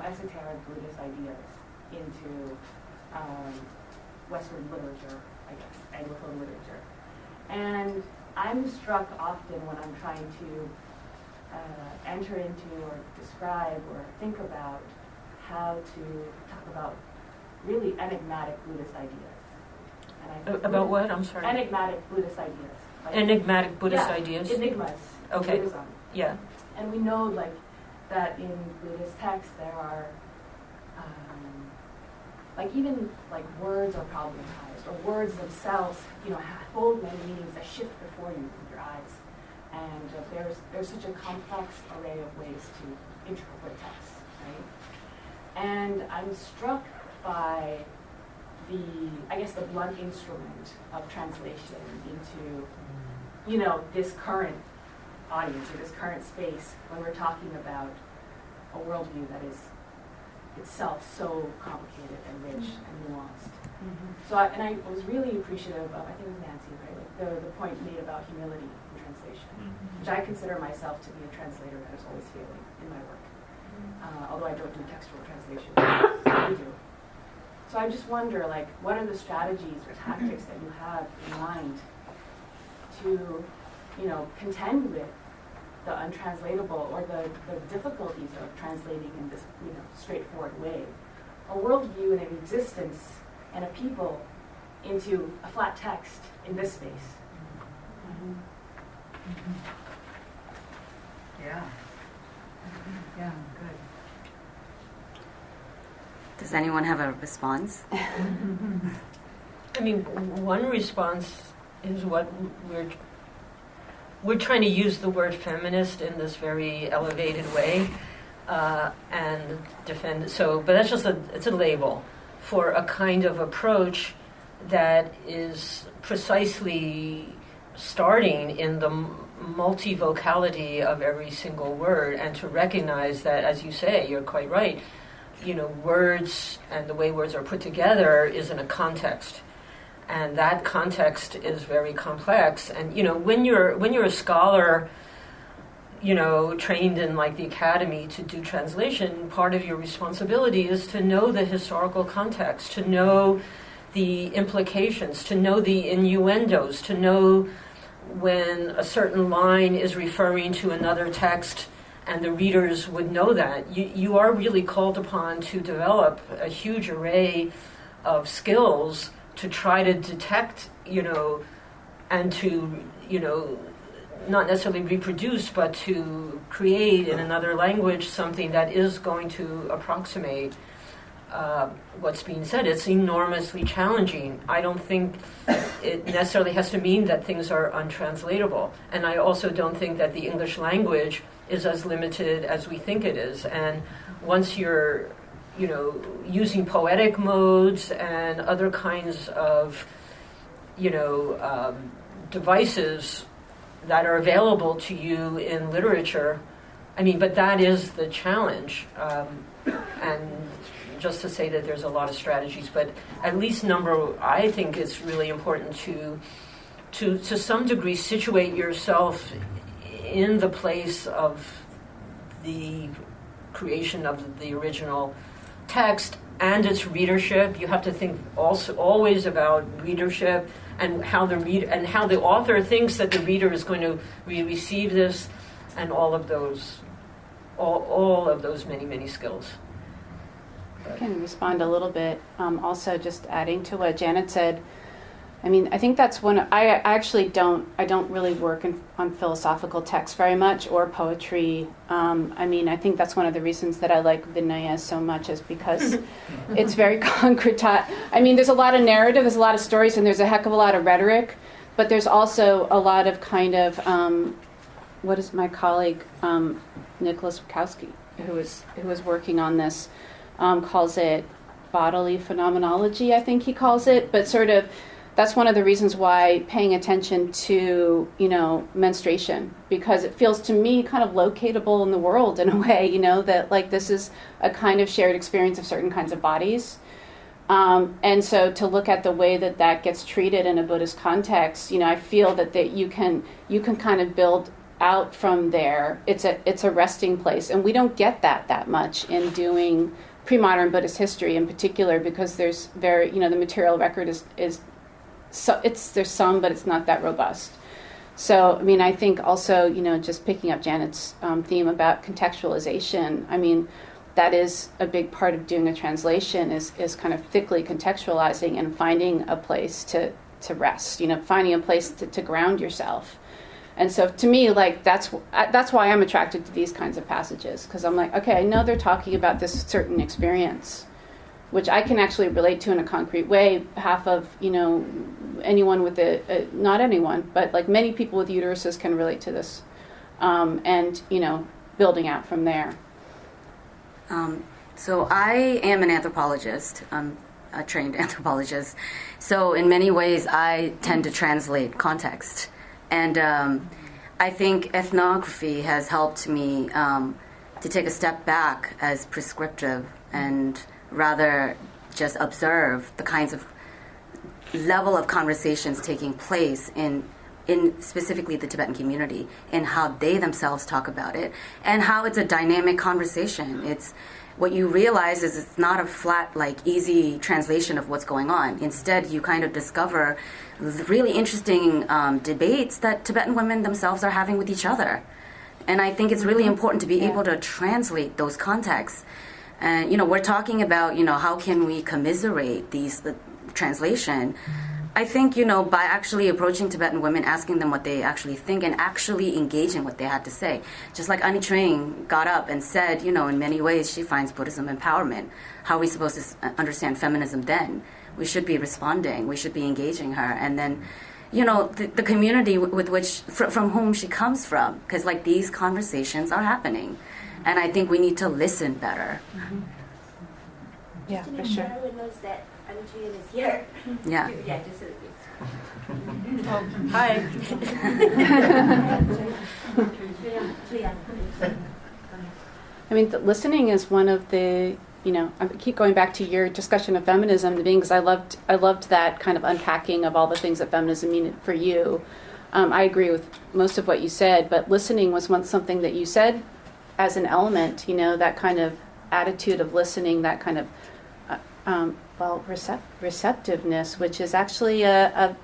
esoteric Buddhist ideas into Western literature, I guess, Anglophone literature. And I'm struck often when I'm trying to enter into or describe or think about how to talk about really enigmatic Buddhist ideas. And About what? I'm sorry. Enigmatic Buddhist ideas. Like, Enigmatic Buddhist ideas? Enigmas in Okay. Buddhism. Yeah. And we know that in Buddhist texts there are even words are problematized, or words themselves, hold many meanings that shift before you with your eyes. And there's such a complex array of ways to interpret texts, right? And I'm struck by the blunt instrument of translation into, this current audience or this current space when we're talking about a worldview that is itself so complicated and rich and nuanced. So, I was really appreciative of, I think it was Nancy, right? The point made about humility in translation, which I consider myself to be a translator that is always failing in my work. Although I don't do textual translation, I do. So I just wonder, what are the strategies or tactics that you have in mind to, contend with the untranslatable or the difficulties of translating in this, straightforward way, a worldview and an existence and a people into a flat text in this space. Yeah. Yeah, good. Does anyone have a response? I mean, one response is what we're trying to use the word feminist in this very elevated way and defend it. But that's just it's a label for a kind of approach that is precisely starting in the multivocality of every single word, and to recognize that, as you say, you're quite right, words and the way words are put together is in a context. And that context is very complex. And when you're a scholar, trained in the academy to do translation, part of your responsibility is to know the historical context, to know the implications, to know the innuendos, to know when a certain line is referring to another text, and the readers would know that. You are really called upon to develop a huge array of skills to try to detect, and to, not necessarily reproduce, but to create in another language something that is going to approximate what's being said. It's enormously challenging. I don't think it necessarily has to mean that things are untranslatable. And I also don't think that the English language is as limited as we think it is. And once you're, using poetic modes and other kinds of, devices that are available to you in literature, but that is the challenge. And just to say that there's a lot of strategies, but at least I think it's really important to some degree situate yourself in the place of the creation of the original text and its readership. You have to think also always about readership and how the author thinks that the reader is going to receive this, and all of those many, many skills. I can respond a little bit. Also, just adding to what Janet said. I think that's I don't really work on philosophical texts very much or poetry. I think that's one of the reasons that I like Vinaya so much, is because it's very concrete. There's a lot of narrative, there's a lot of stories, and there's a heck of a lot of rhetoric, but there's also a lot of kind of, what is my colleague, Nicholas Wachowski, who was working on this, calls it bodily phenomenology, I think he calls it, but sort of that's one of the reasons why paying attention to, menstruation, because it feels to me kind of locatable in the world in a way, that like this is a kind of shared experience of certain kinds of bodies. And so to look at the way that gets treated in a Buddhist context, I feel that you can kind of build out from there. It's a resting place, and we don't get that much in doing pre-modern Buddhist history in particular, because there's the material record is so there's some, but it's not that robust. So I think also just picking up Janet's theme about contextualization. That is a big part of doing a translation, is kind of thickly contextualizing and finding a place to rest. Finding a place to ground yourself. And so to me, like that's why I'm attracted to these kinds of passages, because I'm like, okay, I know they're talking about this certain experience, which I can actually relate to in a concrete way. Half of anyone with not anyone, but like many people with uteruses can relate to this, and building out from there. So I am an anthropologist. I'm a trained anthropologist. So in many ways, I tend to translate context. And I think ethnography has helped me to take a step back as prescriptive and rather just observe the kinds of level of conversations taking place in specifically the Tibetan community, and how they themselves talk about it, and how it's a dynamic conversation. It's what you realize is it's not a flat, like, easy translation of what's going on. Instead, you kind of discover really interesting debates that Tibetan women themselves are having with each other. And I think it's really important to be able to translate those contexts. And, we're talking about, how can we commiserate the translation. I think, by actually approaching Tibetan women, asking them what they actually think, and actually engaging what they had to say. Just like Ani Train got up and said, in many ways she finds Buddhism empowerment. How are we supposed to understand feminism then? We should be responding. We should be engaging her. And then, the community with which, from whom she comes from. Because, like, these conversations are happening. And I think we need to listen better. Mm-hmm. Yeah, for sure. Everyone knows that Anujin is here. Yeah. Yeah, just so it's. Oh, hi. Listening is one of the, I keep going back to your discussion of feminism, because I loved that kind of unpacking of all the things that feminism mean for you. I agree with most of what you said, but listening was something that you said as an element, that kind of attitude of listening, that kind of receptiveness, which is actually a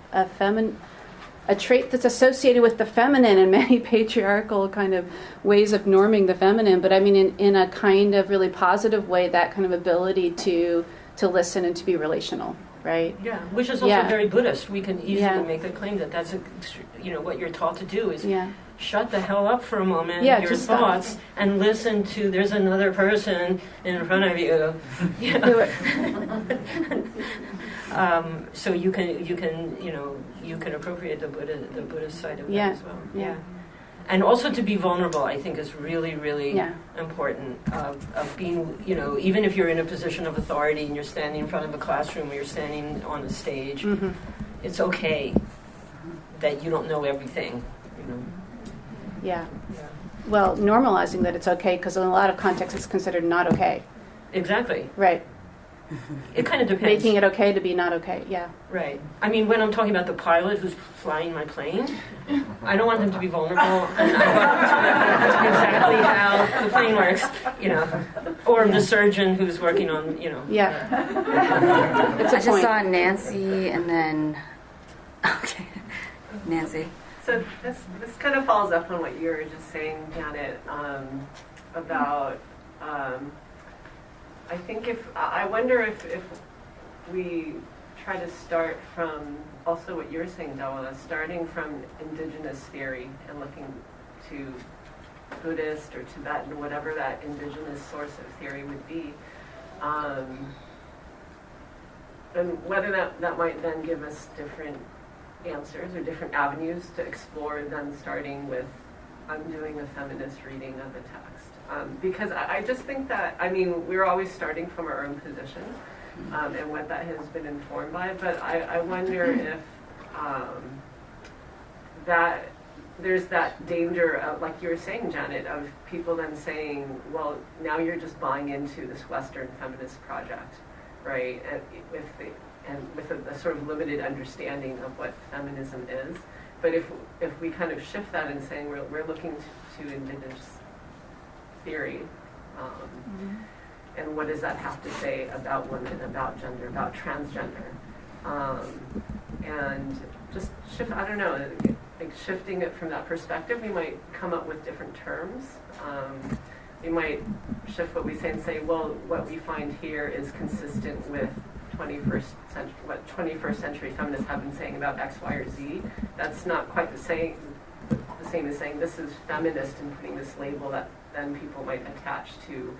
trait that's associated with the feminine in many patriarchal kind of ways of norming the feminine. But in a kind of really positive way, that kind of ability to listen and to be relational, right? Yeah, which is also very Buddhist. We can easily make the claim that that's what you're taught to do is shut the hell up for a moment, Yeah, your just stop. thoughts, and listen to, there's another person in front of you. Do it. So you can appropriate the Buddhist side of that Yeah, as well. yeah. And also to be vulnerable, I think, is really, really Yeah. important. Of being, even if you're in a position of authority and you're standing in front of a classroom or you're standing on a stage, Mm-hmm. it's okay that you don't know everything. Yeah. Yeah. Well, normalizing that it's okay, because in a lot of contexts it's considered not okay. Exactly. Right. It kind of depends. Making it okay to be not okay. Yeah. Right. I mean, when I'm talking about the pilot who's flying my plane, I don't want them to be vulnerable, and I want them to know exactly how the plane works, or the surgeon who's working on, Yeah. It's a I just point. saw Nancy and then, okay, Nancy. So this kind of follows up on what you were just saying, Janet, about. I think I wonder if we try to start from also what you're saying, Dawa, starting from indigenous theory and looking to Buddhist or Tibetan, whatever that indigenous source of theory would be, and whether that might then give us different answers or different avenues to explore than starting with I'm doing a feminist reading of a text. Because I just think that, we're always starting from our own position and what that has been informed by, but I wonder if that there's that danger of, like you were saying, Janet, of people then saying, well, now you're just buying into this Western feminist project, right? And with a sort of limited understanding of what feminism is. But if we kind of shift that and saying we're looking to indigenous theory, and what does that have to say about women, about gender, about transgender, and just shift. I don't know, like shifting it from that perspective, we might come up with different terms. We might shift what we say and say, well, what we find here is consistent with 21st century, what 21st century feminists have been saying about X, Y, or Z. That's not quite the same as saying this is feminist and putting this label that then people might attach to,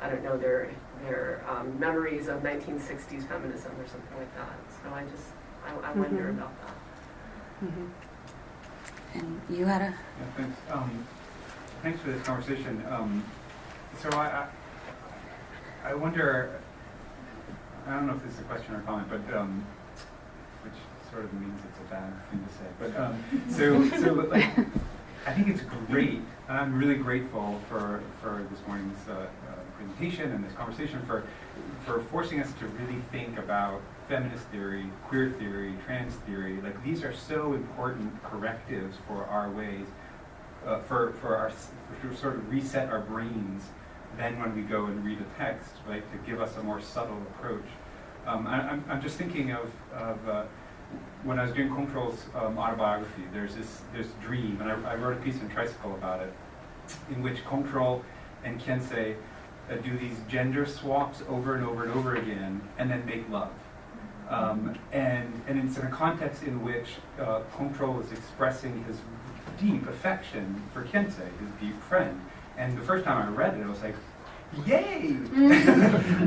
I don't know, their memories of 1960s feminism or something like that. So I wonder about that. Mm-hmm. And you had a... Yeah, thanks. Thanks for this conversation. So I wonder, I don't know if this is a question or a comment, but which sort of means it's a bad thing to say. But so like, I think it's great, and I'm really grateful for this morning's presentation and this conversation for forcing us to really think about feminist theory, queer theory, trans theory. Like these are so important correctives for our ways, to sort of reset our brains. Then when we go and read a text, right, to give us a more subtle approach. I'm just thinking of when I was doing Kongtrul's autobiography. There's this dream, and I wrote a piece in Tricycle about it, in which Kongtrul and Khyentse do these gender swaps over and over and over again, and then make love. And it's in a context in which Kongtrul is expressing his deep affection for Khyentse, his deep friend. And the first time I read it, I was like, yay!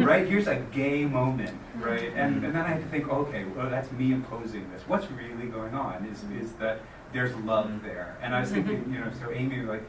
Right? Here's a gay moment, right? And then I had to think, okay, well, that's me imposing this. What's really going on is that there's love there. And I was thinking, so Amy, like,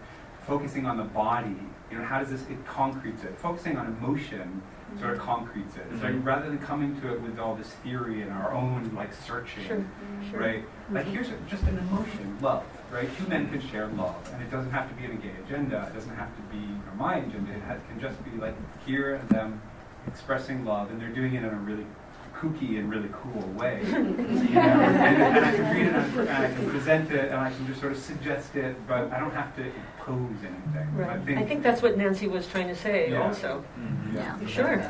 focusing on the body, how does it concretes it? Focusing on emotion sort of concretes it. It's like rather than coming to it with all this theory and our own like searching, right? Like here's just an emotion, love, right? Two men can share love, and it doesn't have to be a gay agenda. It doesn't have to be my agenda. It can just be like here and them expressing love, and they're doing it in a really kooky and really cool way. And I can read it and I can present it and I can just sort of suggest it, but I don't have to impose anything. Right. I think that's what Nancy was trying to say also. Mm-hmm. Yeah. Sure.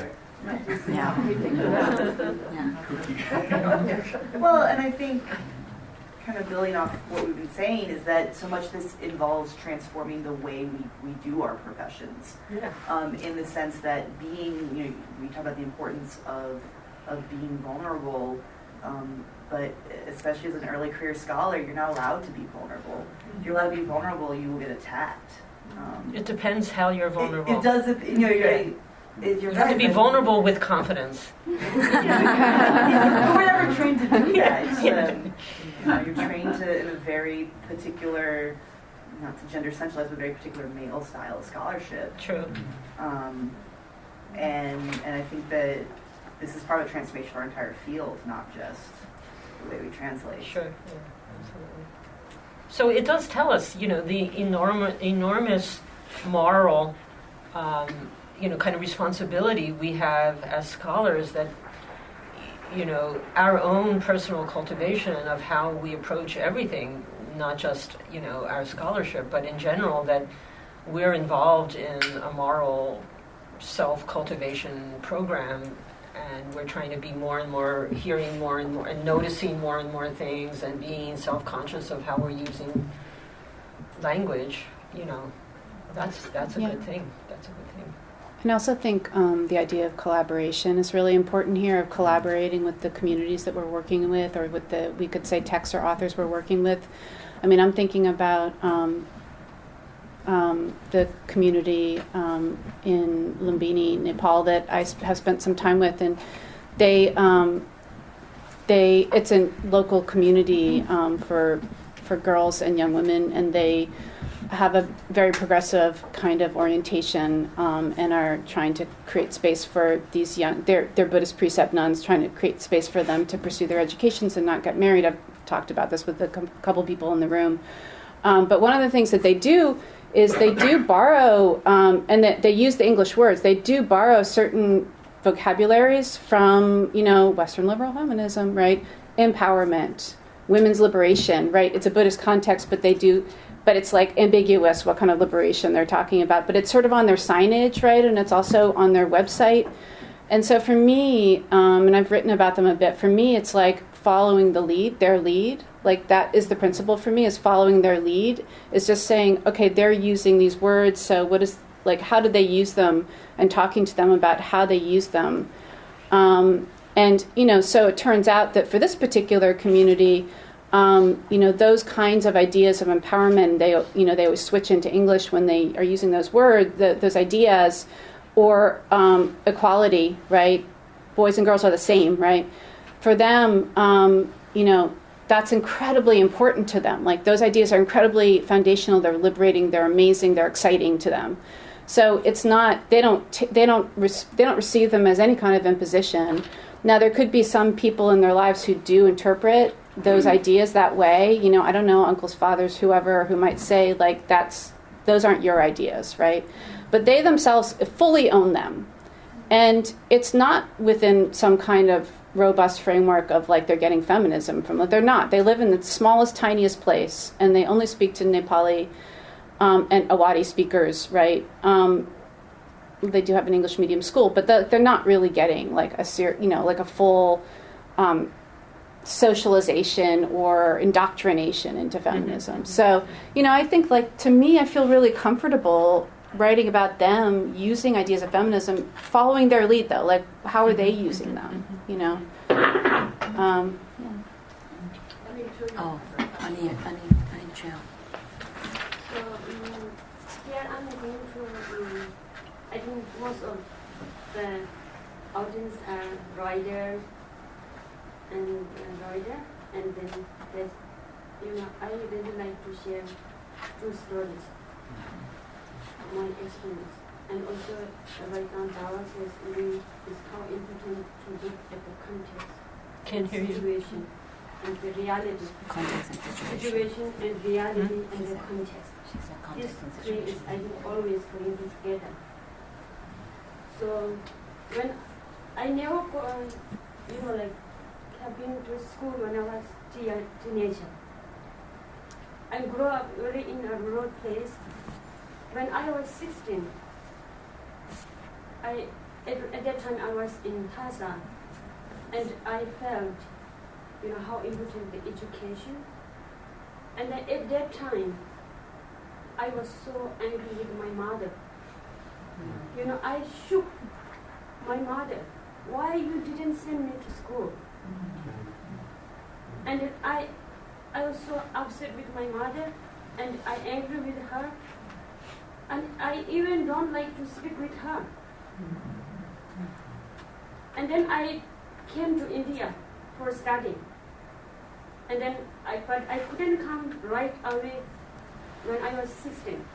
Well, and I think kind of building off what we've been saying is that so much this involves transforming the way we do our professions. Yeah. In the sense that being, we talk about the importance of being vulnerable. but especially as an early career scholar, you're not allowed to be vulnerable. If you're allowed to be vulnerable, you will get attacked. It depends how you're vulnerable. It does, you know, you're You have to be vulnerable with confidence. Yeah, we're never trained to do that. It's, you're trained to, in a very particular, not to gender centralize, but very particular male style of scholarship. True. And I think that this is part of the transformation of our entire field, not just the way we translate. Sure. Yeah, absolutely. So it does tell us, you know, the enormous moral, you know, kind of responsibility we have as scholars that, you know, our own personal cultivation of how we approach everything, not just, you know, our scholarship, but in general, that we're involved in a moral self-cultivation program, and we're trying to be more and more, hearing more and more, and noticing more and more things, and being self-conscious of how we're using language, you know. That's a good thing. That's a good thing. And I also think the idea of collaboration is really important here, of collaborating with the communities that we're working with, or with the, we could say, texts or authors we're working with. I mean, I'm thinking about the community in Lumbini, Nepal, that I have spent some time with, and it's a local community for girls and young women, and they have a very progressive kind of orientation, and are trying to create space for these young, they're Buddhist precept nuns, trying to create space for them to pursue their educations and not get married. I've talked about this with a couple people in the room. But one of the things that they do is they do borrow, and that they use the English words, they do borrow certain vocabularies from, you know, Western liberal feminism, right? Empowerment, women's liberation, right? It's a Buddhist context, but it's like ambiguous what kind of liberation they're talking about. But it's sort of on their signage, right? And it's also on their website. And so for me, and I've written about them a bit, for me it's like following the lead, their lead. Like that is the principle for me, is following their lead. Is just saying, okay, they're using these words, so what is, like, how do they use them? And talking to them about how they use them. And, you know, so it turns out that for this particular community, you know, those kinds of ideas of empowerment, they always switch into English when they are using those words, those ideas, or equality, right? Boys and girls are the same, right? For them, you know, that's incredibly important to them. Like, those ideas are incredibly foundational. They're liberating. They're amazing. They're exciting to them. So it's not, they don't receive them as any kind of imposition. Now, there could be some people in their lives who do interpret those ideas that way. You know, I don't know, uncles, fathers, whoever, who might say, like, those aren't your ideas, right? But they themselves fully own them. And it's not within some kind of robust framework of, like, they're getting feminism from it. They're not. They live in the smallest, tiniest place, and they only speak to Nepali and Awadhi speakers, right? They do have an English medium school, but they're not really getting, like, a full socialization or indoctrination into feminism. Mm-hmm. So, you know, I think, like, to me, I feel really comfortable writing about them using ideas of feminism, following their lead, though. Like, how are they using them, you know? Yeah. Oh, Annie Trail. So, here I'm going to, I think most of the audience are writer, and then there's, you know, I really like to share true stories, my experience. And also, right now, Dawa says it's how important to look at the context, Can't hear you. situation, and the reality. Context and situation. Situation and reality and the context. She said These context and three is, situation. I think, always going together. So when I never go, you know, like, have been to school when I was teenager. I grew up really in a rural place. When I was 16, at that time I was in Taza, and I felt, you know, how important the education. And at that time, I was so angry with my mother. You know, I shook my mother. Why you didn't send me to school? And then I was so upset with my mother, and I angry with her, and I even don't like to speak with her. And then I came to India for study. And then but I couldn't come right away when I was 16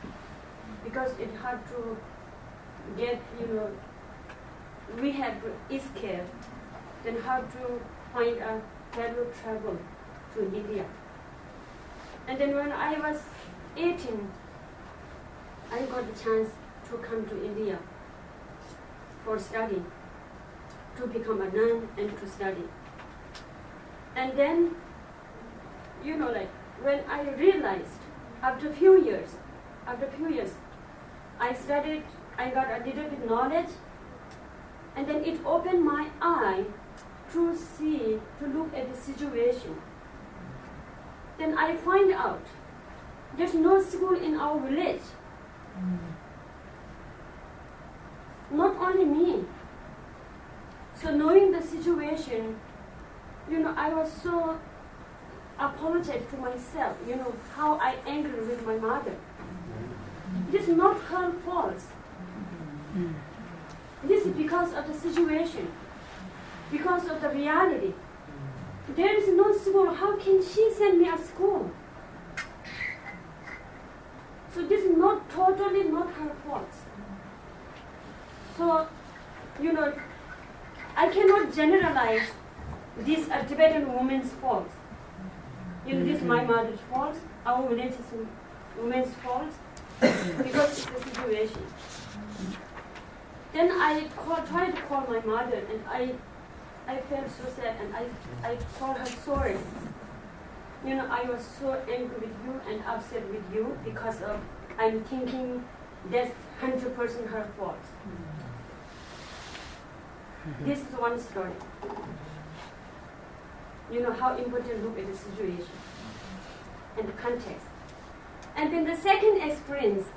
because it had to get, we had to escape, then had to find a fellow travel to India. And then when I was 18, I got the chance to come to India for study, to become a nun and to study. And then, when I realized, after a few years, I studied, I got a little bit knowledge, and then it opened my eye to see, to look at the situation. Then I find out there's no school in our village. Not only me. So knowing the situation, I was so apologized to myself, how I angry with my mother. This is not her fault. This is because of the situation, because of the reality. There is no school. How can she send me a school? So this is totally not her fault. So, I cannot generalize this a Tibetan woman's fault. This is my mother's fault, our religious woman's fault, because it's the situation. Then I tried to call my mother, and I felt so sad, and I called her sorry. I was so angry with you and upset with you because of I'm thinking that's 100% her fault. This is one story. How important look at the situation and the context. And then the second experience,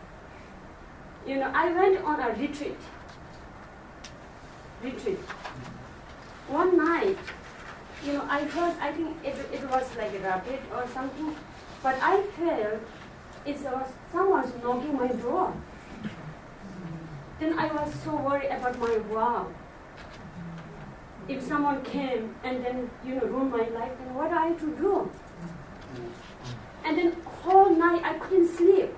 I went on a retreat. One night, I heard, I think it was like a rabbit or something, but I felt someone's knocking my door. Then I was so worried about my vow. If someone came and then, ruined my life, then what are I to do? And then whole night I couldn't sleep.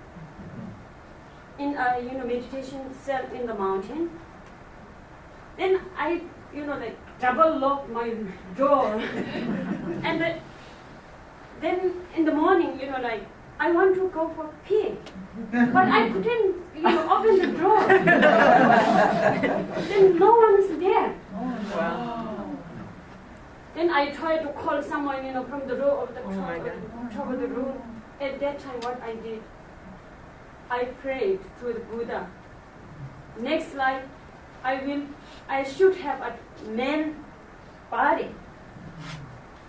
In a, meditation cell in the mountain. Then I, double locked my door. And then in the morning, I want to go for pee. But I couldn't, open the door. Then no one is there. Wow. Then I tried to call someone, from the row of the top of the room. At that time, what I did, I prayed to the Buddha. Next life, I should have a man body.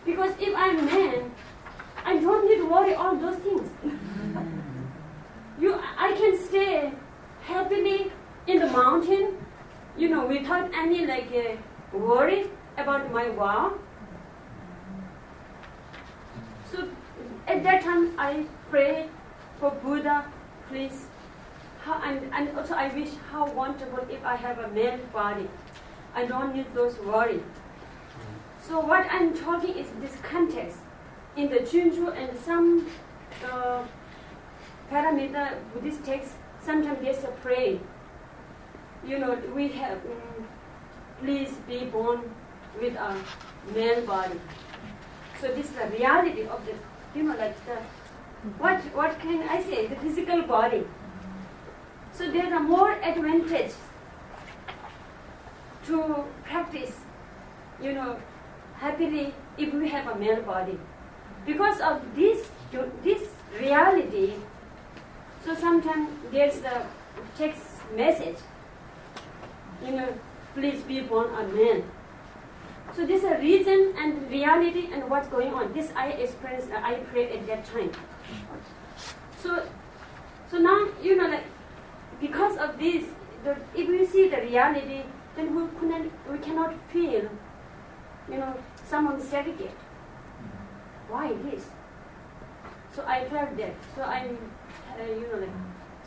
Because if I'm man, I don't need to worry all those things. I can stay happily in the mountain, without any worry about my vow. So at that time I prayed for Buddha, please. And also I wish how wonderful if I have a male body. I don't need those worry. So what I'm talking is this context. In the Junju and some Paramita Buddhist texts, sometimes there's a prayer. We have, please be born with a male body. So this is the reality of the, what can I say, the physical body. So there are more advantages to practice, happily if we have a male body. Because of this reality, so sometimes there's the text message, please be born a man. So this is a reason and reality and what's going on. This I experienced, I prayed at that time. So now, because of this, if we see the reality, then we cannot feel, someone segregate. why this? So I felt that. So I'm,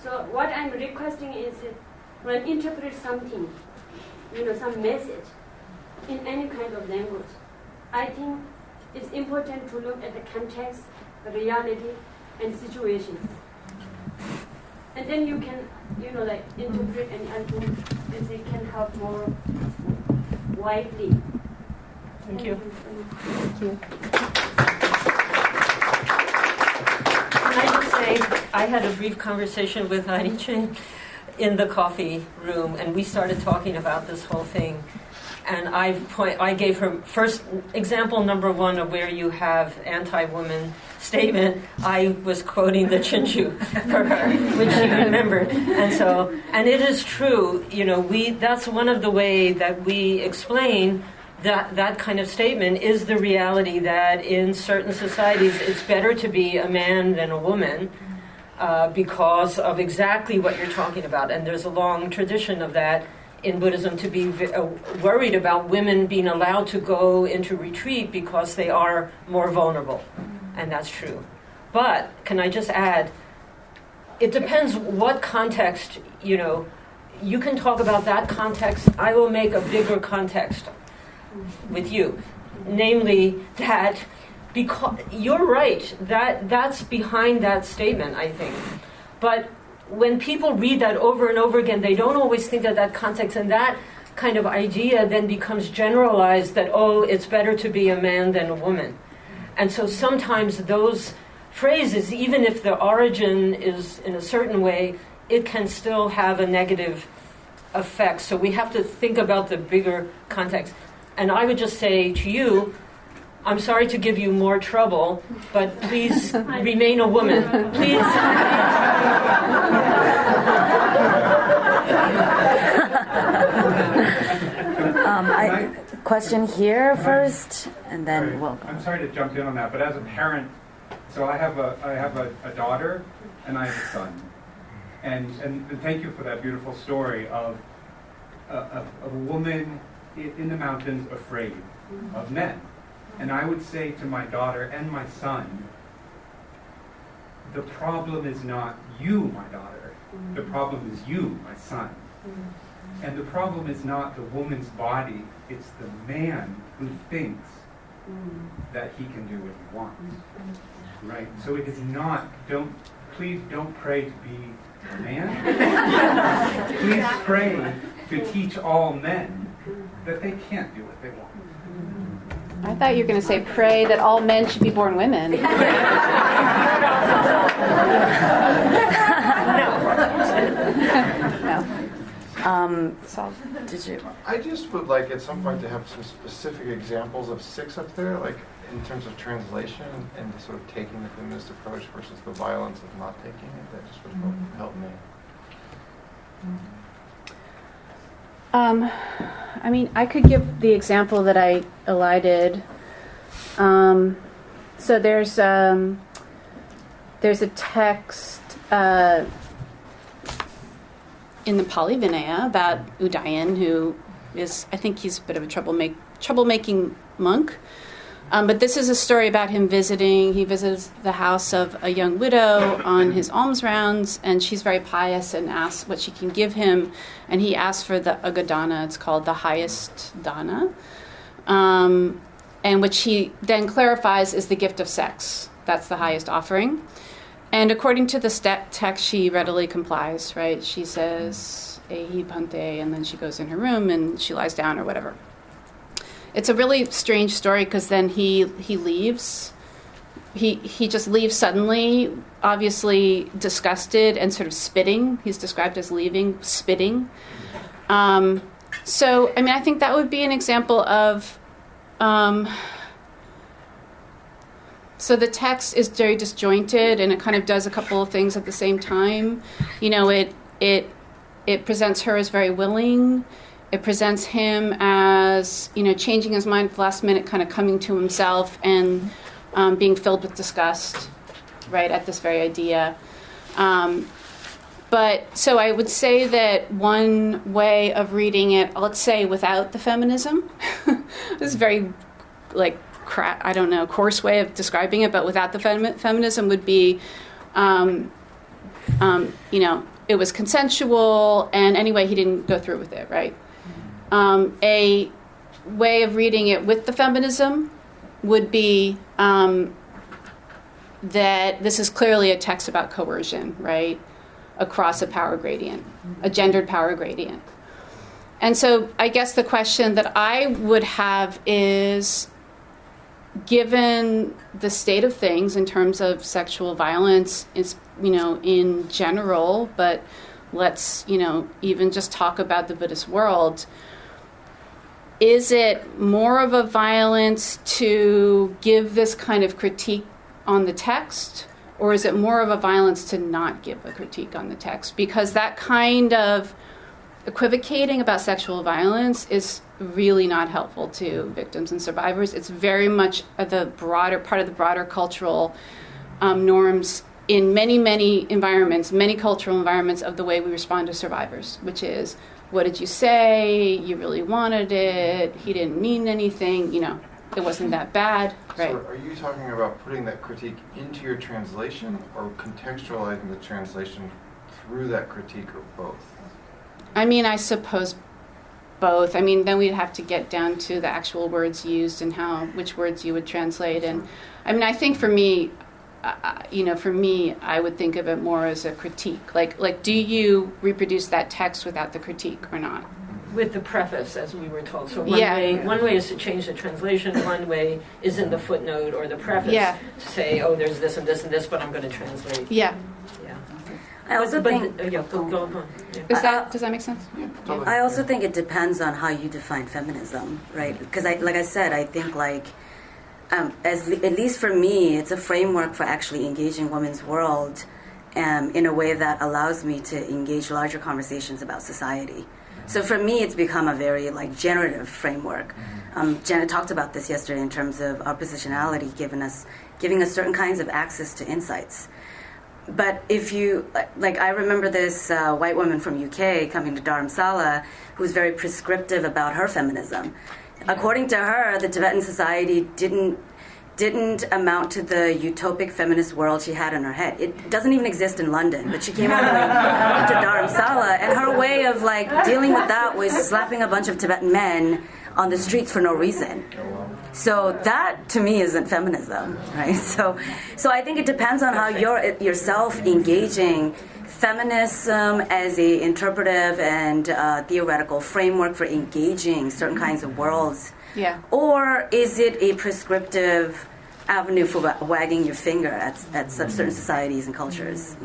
so what I'm requesting is that when I interpret something, some message in any kind of language, I think it's important to look at the context, the reality, and situation. And then you can, interpret, and I think it can help more widely. Thank you. Thank you. Can I just say, I had a brief conversation with Heidi Ching in the coffee room, and we started talking about this whole thing. And I gave her first example number one of where you have anti-woman statement. I was quoting the Chinchu for her, which she remembered. And it is true, that's one of the way that we explain that kind of statement is the reality that in certain societies it's better to be a man than a woman because of exactly what you're talking about. And there's a long tradition of that in Buddhism, to be worried about women being allowed to go into retreat because they are more vulnerable. And that's true. But can I just add, it depends what context, you can talk about that context. I will make a bigger context with you. Namely that, because you're right, that's behind that statement, I think. But when people read that over and over again, they don't always think of that context, and that kind of idea then becomes generalized that, it's better to be a man than a woman. And so sometimes those phrases, even if the origin is in a certain way, it can still have a negative effect. So we have to think about the bigger context. And I would just say to you, I'm sorry to give you more trouble, but please remain a woman. Please. Question here first, and then we'll go. I'm sorry to jump in on that, but as a parent, so I have a daughter and I have a son, and thank you for that beautiful story of a woman in the mountains afraid of men. And I would say to my daughter and my son, the problem is not you, my daughter. The problem is you, my son. And the problem is not the woman's body, it's the man who thinks that he can do what he wants. Right? So it is not, please don't pray to be a man. Please pray to teach all men that they can't do what they want. I thought you were going to say, pray that all men should be born women. No. Did you? I just would like at some point to have some specific examples of 6 up there, like in terms of translation and sort of taking the feminist approach versus the violence of not taking it. That just would help me. I could give the example that I elided. So there's a text in the Pali Vinaya about Udayan, who is, I think he's a bit of a troublemaking monk. But this is a story about him he visits the house of a young widow on his alms rounds, and she's very pious and asks what she can give him, and he asks for the agadana, it's called the highest dana, and which he then clarifies is the gift of sex. That's the highest offering. And according to the text, she readily complies, right? She says, Ehi Pante, and then she goes in her room and she lies down or whatever. It's a really strange story because then he leaves. He just leaves suddenly, obviously disgusted and sort of spitting. He's described as leaving, spitting. So, I think that would be an example of... So the text is very disjointed, and it kind of does a couple of things at the same time. It presents her as very willing. It presents him as, changing his mind at the last minute, kind of coming to himself and being filled with disgust, right, at this very idea. But so I would say that one way of reading it, let's say without the feminism, this is very, coarse way of describing it, but without the feminism would be, it was consensual, and anyway, he didn't go through with it, right? A way of reading it with the feminism would be that this is clearly a text about coercion, right? Across a power gradient, a gendered power gradient. And so I guess the question that I would have is, given the state of things in terms of sexual violence, is, in general, but let's, even just talk about the Buddhist world, is it more of a violence to give this kind of critique on the text, or is it more of a violence to not give a critique on the text? Because that kind of equivocating about sexual violence is really not helpful to victims and survivors. It's very much the broader part of the broader cultural norms in many, many environments, many cultural environments, of the way we respond to survivors, which is, what did you say? You really wanted it. He didn't mean anything. It wasn't that bad. Right. So are you talking about putting that critique into your translation, or contextualizing the translation through that critique, or both? I suppose both. Then we'd have to get down to the actual words used and which words you would translate. And I think for me, I would think of it more as a critique. Like, do you reproduce that text without the critique or not? With the preface, as we were told. So one way is to change the translation. One way is in the footnote or the preface to say, oh, there's this and this and this, but I'm going to translate. Yeah. I also think. Go on. Yeah. Does that make sense? Yeah. I also think it depends on how you define feminism, right? Because, like I said, I think at least for me, it's a framework for actually engaging women's world in a way that allows me to engage larger conversations about society. So for me, it's become a very generative framework. Janet talked about this yesterday in terms of our positionality giving us certain kinds of access to insights. But if you, I remember this white woman from UK coming to Dharamsala who's very prescriptive about her feminism. According to her, the Tibetan society didn't amount to the utopic feminist world she had in her head. It doesn't even exist in London, but she came all the way to Dharamsala, and her way of dealing with that was slapping a bunch of Tibetan men on the streets for no reason. So that, to me, isn't feminism, right? So I think it depends on how you're yourself engaging feminism as a interpretive and theoretical framework for engaging certain kinds of worlds. Yeah. Or is it a prescriptive avenue for wagging your finger at certain societies and cultures,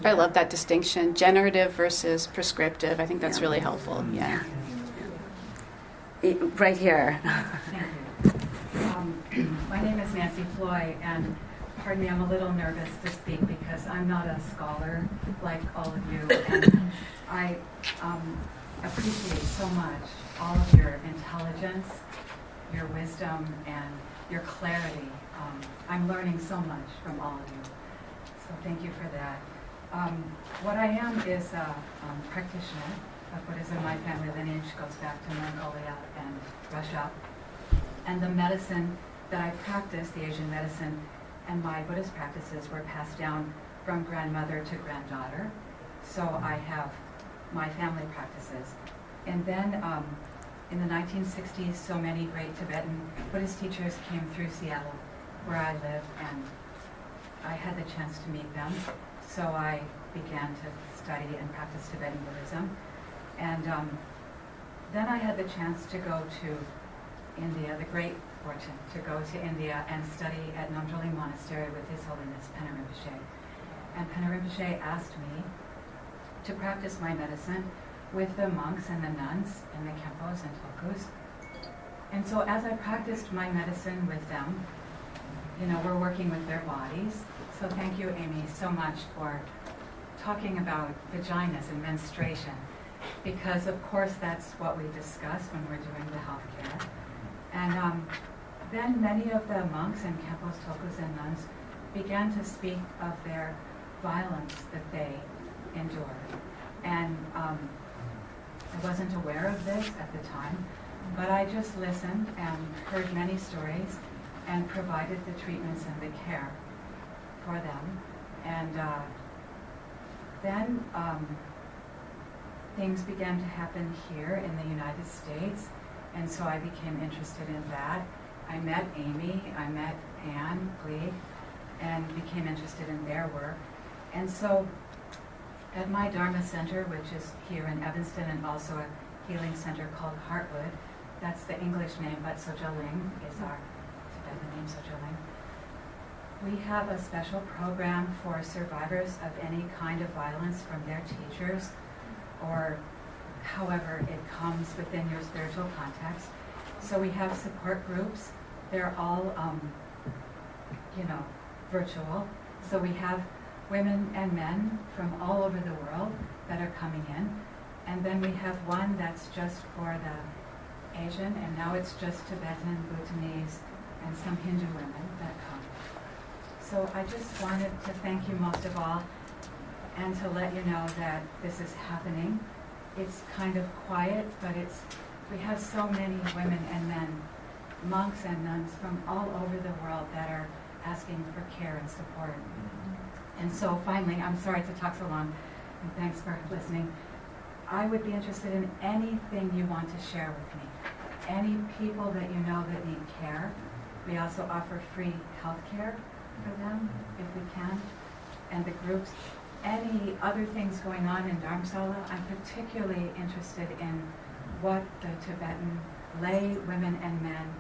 I love that distinction, generative versus prescriptive. I think that's really helpful. Yeah. Right here. My name is Nancy Floy, and pardon me, I'm a little nervous to speak because I'm not a scholar like all of you, and I appreciate so much all of your intelligence, your wisdom, and your clarity. I'm learning so much from all of you, so thank you for that. What I am is a practitioner of Buddhism. My family lineage goes back to Mongolia and Russia. And the medicine that I practice, the Asian medicine, and my Buddhist practices were passed down from grandmother to granddaughter. So I have my family practices. And then in the 1960s, so many great Tibetan Buddhist teachers came through Seattle, where I live, and I had the chance to meet them. So I began to study and practice Tibetan Buddhism. And then I had the chance to go to India, the great fortune to go to India and study at Namdroli Monastery with His Holiness Pena Rinpoche. And Pena Rinpoche asked me to practice my medicine with the monks and the nuns and the khenpos and tokus. And so as I practiced my medicine with them, we're working with their bodies. So thank you, Amy, so much for talking about vaginas and menstruation, because of course that's what we discuss when we're doing the healthcare. And then many of the monks and khenpos, tokus, and nuns began to speak of their violence that they endured. And I wasn't aware of this at the time, But I just listened and heard many stories and provided the treatments and the care for them. And then things began to happen here in the United States, and so I became interested in that. I met Amy, I met Anne Gleig, and became interested in their work. And so at my Dharma Center, which is here in Evanston, and also a healing center called Heartwood, that's the English name, but Sojaling is our Tibetan name, Sojaling. We have a special program for survivors of any kind of violence from their teachers, or however it comes within your spiritual context. So we have support groups. They're all, virtual. So we have women and men from all over the world that are coming in. And then we have one that's just for the Asian, and now it's just Tibetan, Bhutanese, and some Hindu women that come. So I just wanted to thank you most of all, and to let you know that this is happening. It's kind of quiet, but we have so many women and men, monks and nuns from all over the world that are asking for care and support. And so finally, I'm sorry to talk so long, and thanks for listening. I would be interested in anything you want to share with me. Any people that you know that need care. We also offer free health care for them, if we can. And the groups, any other things going on in Dharamsala. I'm particularly interested in what the Tibetan lay women and men,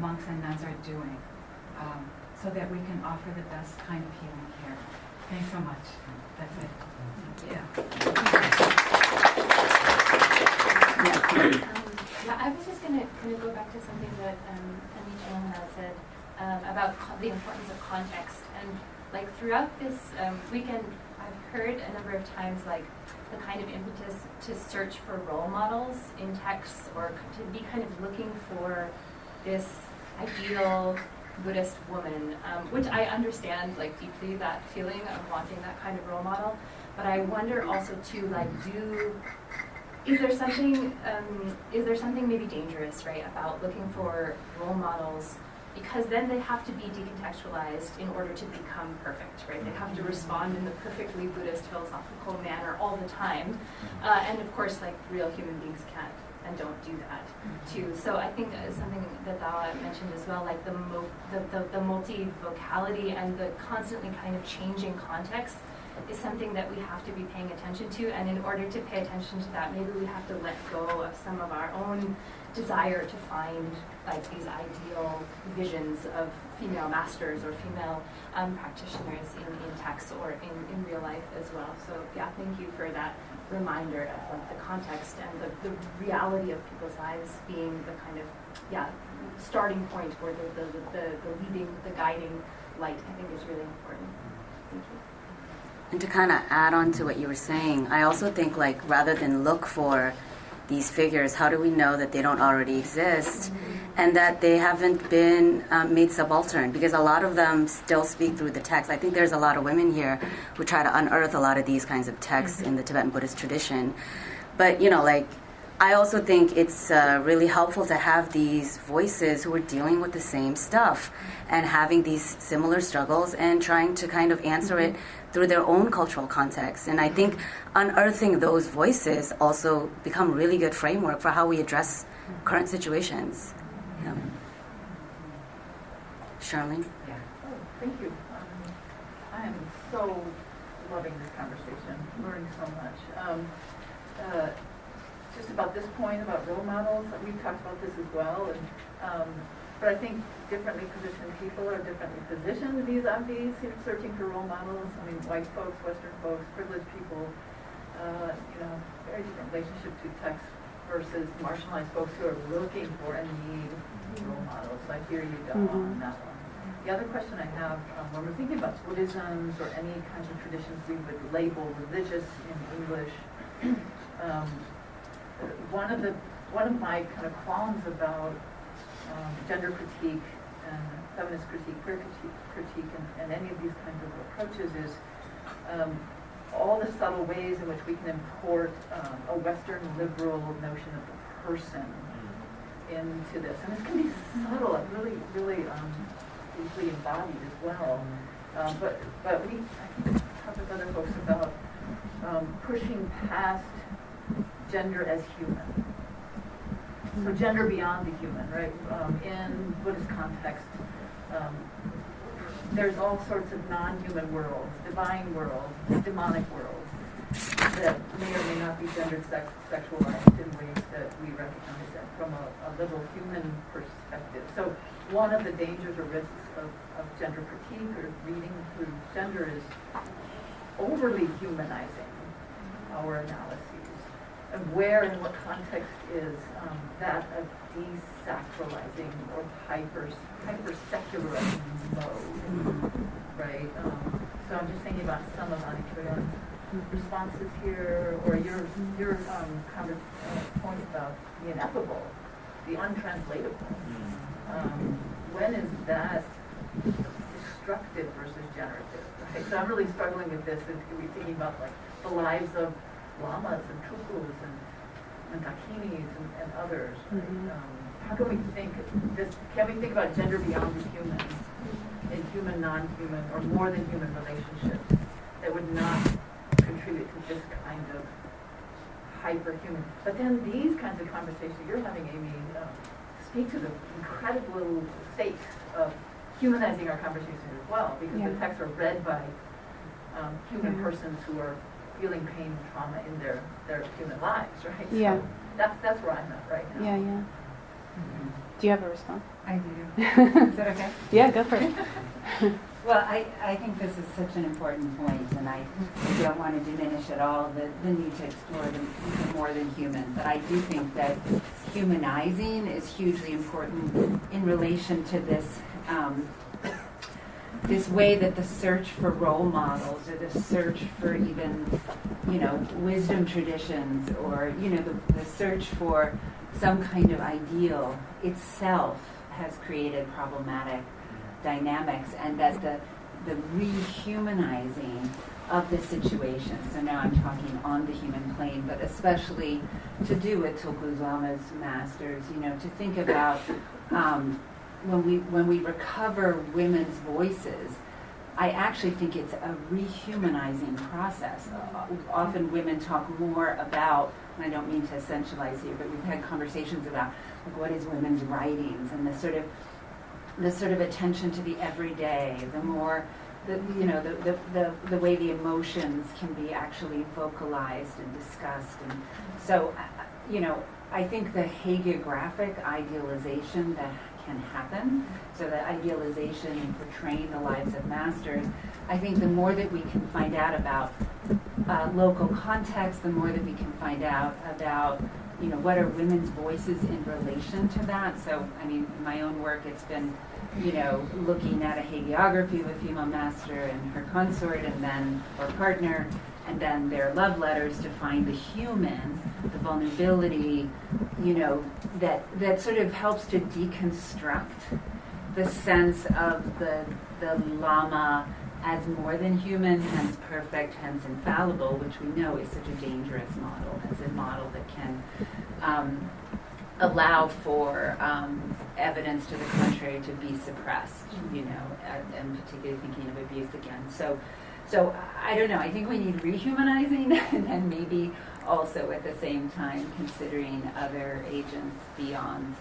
monks and nuns are doing, so that we can offer the best kind of healing care. Thanks so much. That's it. I was just going to go back to something that Amy had said about the importance of context. And like throughout this weekend, I've heard a number of times like the kind of impetus to search for role models in texts, or to be kind of looking for this ideal Buddhist woman, which I understand like deeply, that feeling of wanting that kind of role model. But I wonder also too, like, is there something maybe dangerous, right, about looking for role models, because then they have to be decontextualized in order to become perfect, right? They have to respond in the perfectly Buddhist philosophical manner all the time, and of course, like, real human beings can't and don't do that too. So I think something that Dawa mentioned as well, like the multi-vocality and the constantly kind of changing context is something that we have to be paying attention to. And in order to pay attention to that, maybe we have to let go of some of our own desire to find like these ideal visions of female masters or female practitioners in text or in real life as well. So yeah, thank you for that reminder of like the context and the reality of people's lives being the kind of starting point, or the leading, the guiding light. I think is really important. Thank you. And to kind of add on to what you were saying, I also think, like, rather than look for these figures, how do we know that they don't already exist and that they haven't been made subaltern? Because a lot of them still speak through the text. I think there's a lot of women here who try to unearth a lot of these kinds of texts in the Tibetan Buddhist tradition. But, I also think it's really helpful to have these voices who are dealing with the same stuff and having these similar struggles and trying to kind of answer it through their own cultural context. And I think unearthing those voices also become really good framework for how we address current situations. Yeah. Charlene? Yeah. Oh, thank you. I am so loving this conversation, learning so much. Just about this point about role models, we've talked about this as well, but I think differently positioned people are differently positioned vis-a-vis searching for role models. I mean, white folks, Western folks, privileged people, very different relationship to text versus marginalized folks who are looking for and need role models. So I hear you, Dawa, on that one. The other question I have, when we're thinking about Buddhisms or any kinds of traditions we would label religious in English, one of my kind of qualms about gender critique and feminist critique, queer critique, and any of these kinds of approaches is all the subtle ways in which we can import a Western liberal notion of the person into this. And this can be subtle and really, really deeply embodied as well. But I think talk with other folks about pushing past gender as human. So gender beyond the human, right? In Buddhist context, there's all sorts of non-human worlds, divine worlds, demonic worlds, that may or may not be gendered sexualized in ways that we recognize that from a little human perspective. So one of the dangers or risks of gender critique or reading through gender is overly humanizing our analyses. And where and what context is that of desacralizing or hyper-secularizing mode, right? So I'm just thinking about some of Anikyo's responses here, or your point about the ineffable, the untranslatable. When is that destructive versus generative? Right? So I'm really struggling with this, and we're thinking about like the lives of lamas and tulkus and dakinis and others. Right? How can we think this? Can we think about gender beyond the human, in human, non-human, or more than human relationships that would not contribute to this kind of hyperhuman? But then these kinds of conversations you're having, Amy, speak to the incredible stakes of humanizing our conversations as well, because the texts are read by human persons who are feeling pain and trauma in their human lives, right? Yeah. So that's where I'm at right now. Yeah, yeah. Do you have a response? I do. Is that okay? Yeah, go for it. Well, I think this is such an important point, and I don't want to diminish at all the need to explore the more than human. But I do think that humanizing is hugely important in relation to this this way that the search for role models, or the search for even, wisdom traditions, or, the search for some kind of ideal itself has created problematic dynamics, and that the rehumanizing of the situation, so now I'm talking on the human plane, but especially to do with Tulku Lama's masters, to think about when we recover women's voices, I actually think it's a rehumanizing process. Often women talk more about, and I don't mean to essentialize here, but we've had conversations about like what is women's writings, and the sort of attention to the everyday, the more the way the emotions can be actually vocalized and discussed. And so I think the hagiographic idealization that can happen, so the idealization and portraying the lives of masters, I think the more that we can find out about local context, the more that we can find out about what are women's voices in relation to that. So in my own work, it's been looking at a hagiography of a female master and her consort, and then or partner, and then their love letters to find the human, the vulnerability, that sort of helps to deconstruct the sense of the Lama as more than human, hence perfect, hence infallible, which we know is such a dangerous model. It's a model that can allow for evidence to the contrary to be suppressed, and particularly thinking of abuse again. So I don't know. I think we need rehumanizing, and then maybe also at the same time considering other agents beyond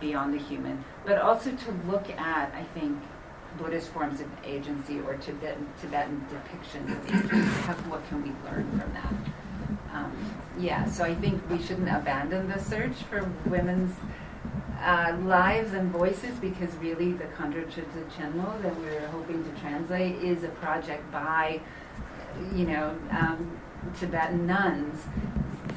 the human, but also to look at, I think, Buddhist forms of agency or Tibetan depictions of agency. What can we learn from that? So I think we shouldn't abandon the search for women's lives and voices, because really the Khandra Chenmo that we're hoping to translate is a project by, Tibetan nuns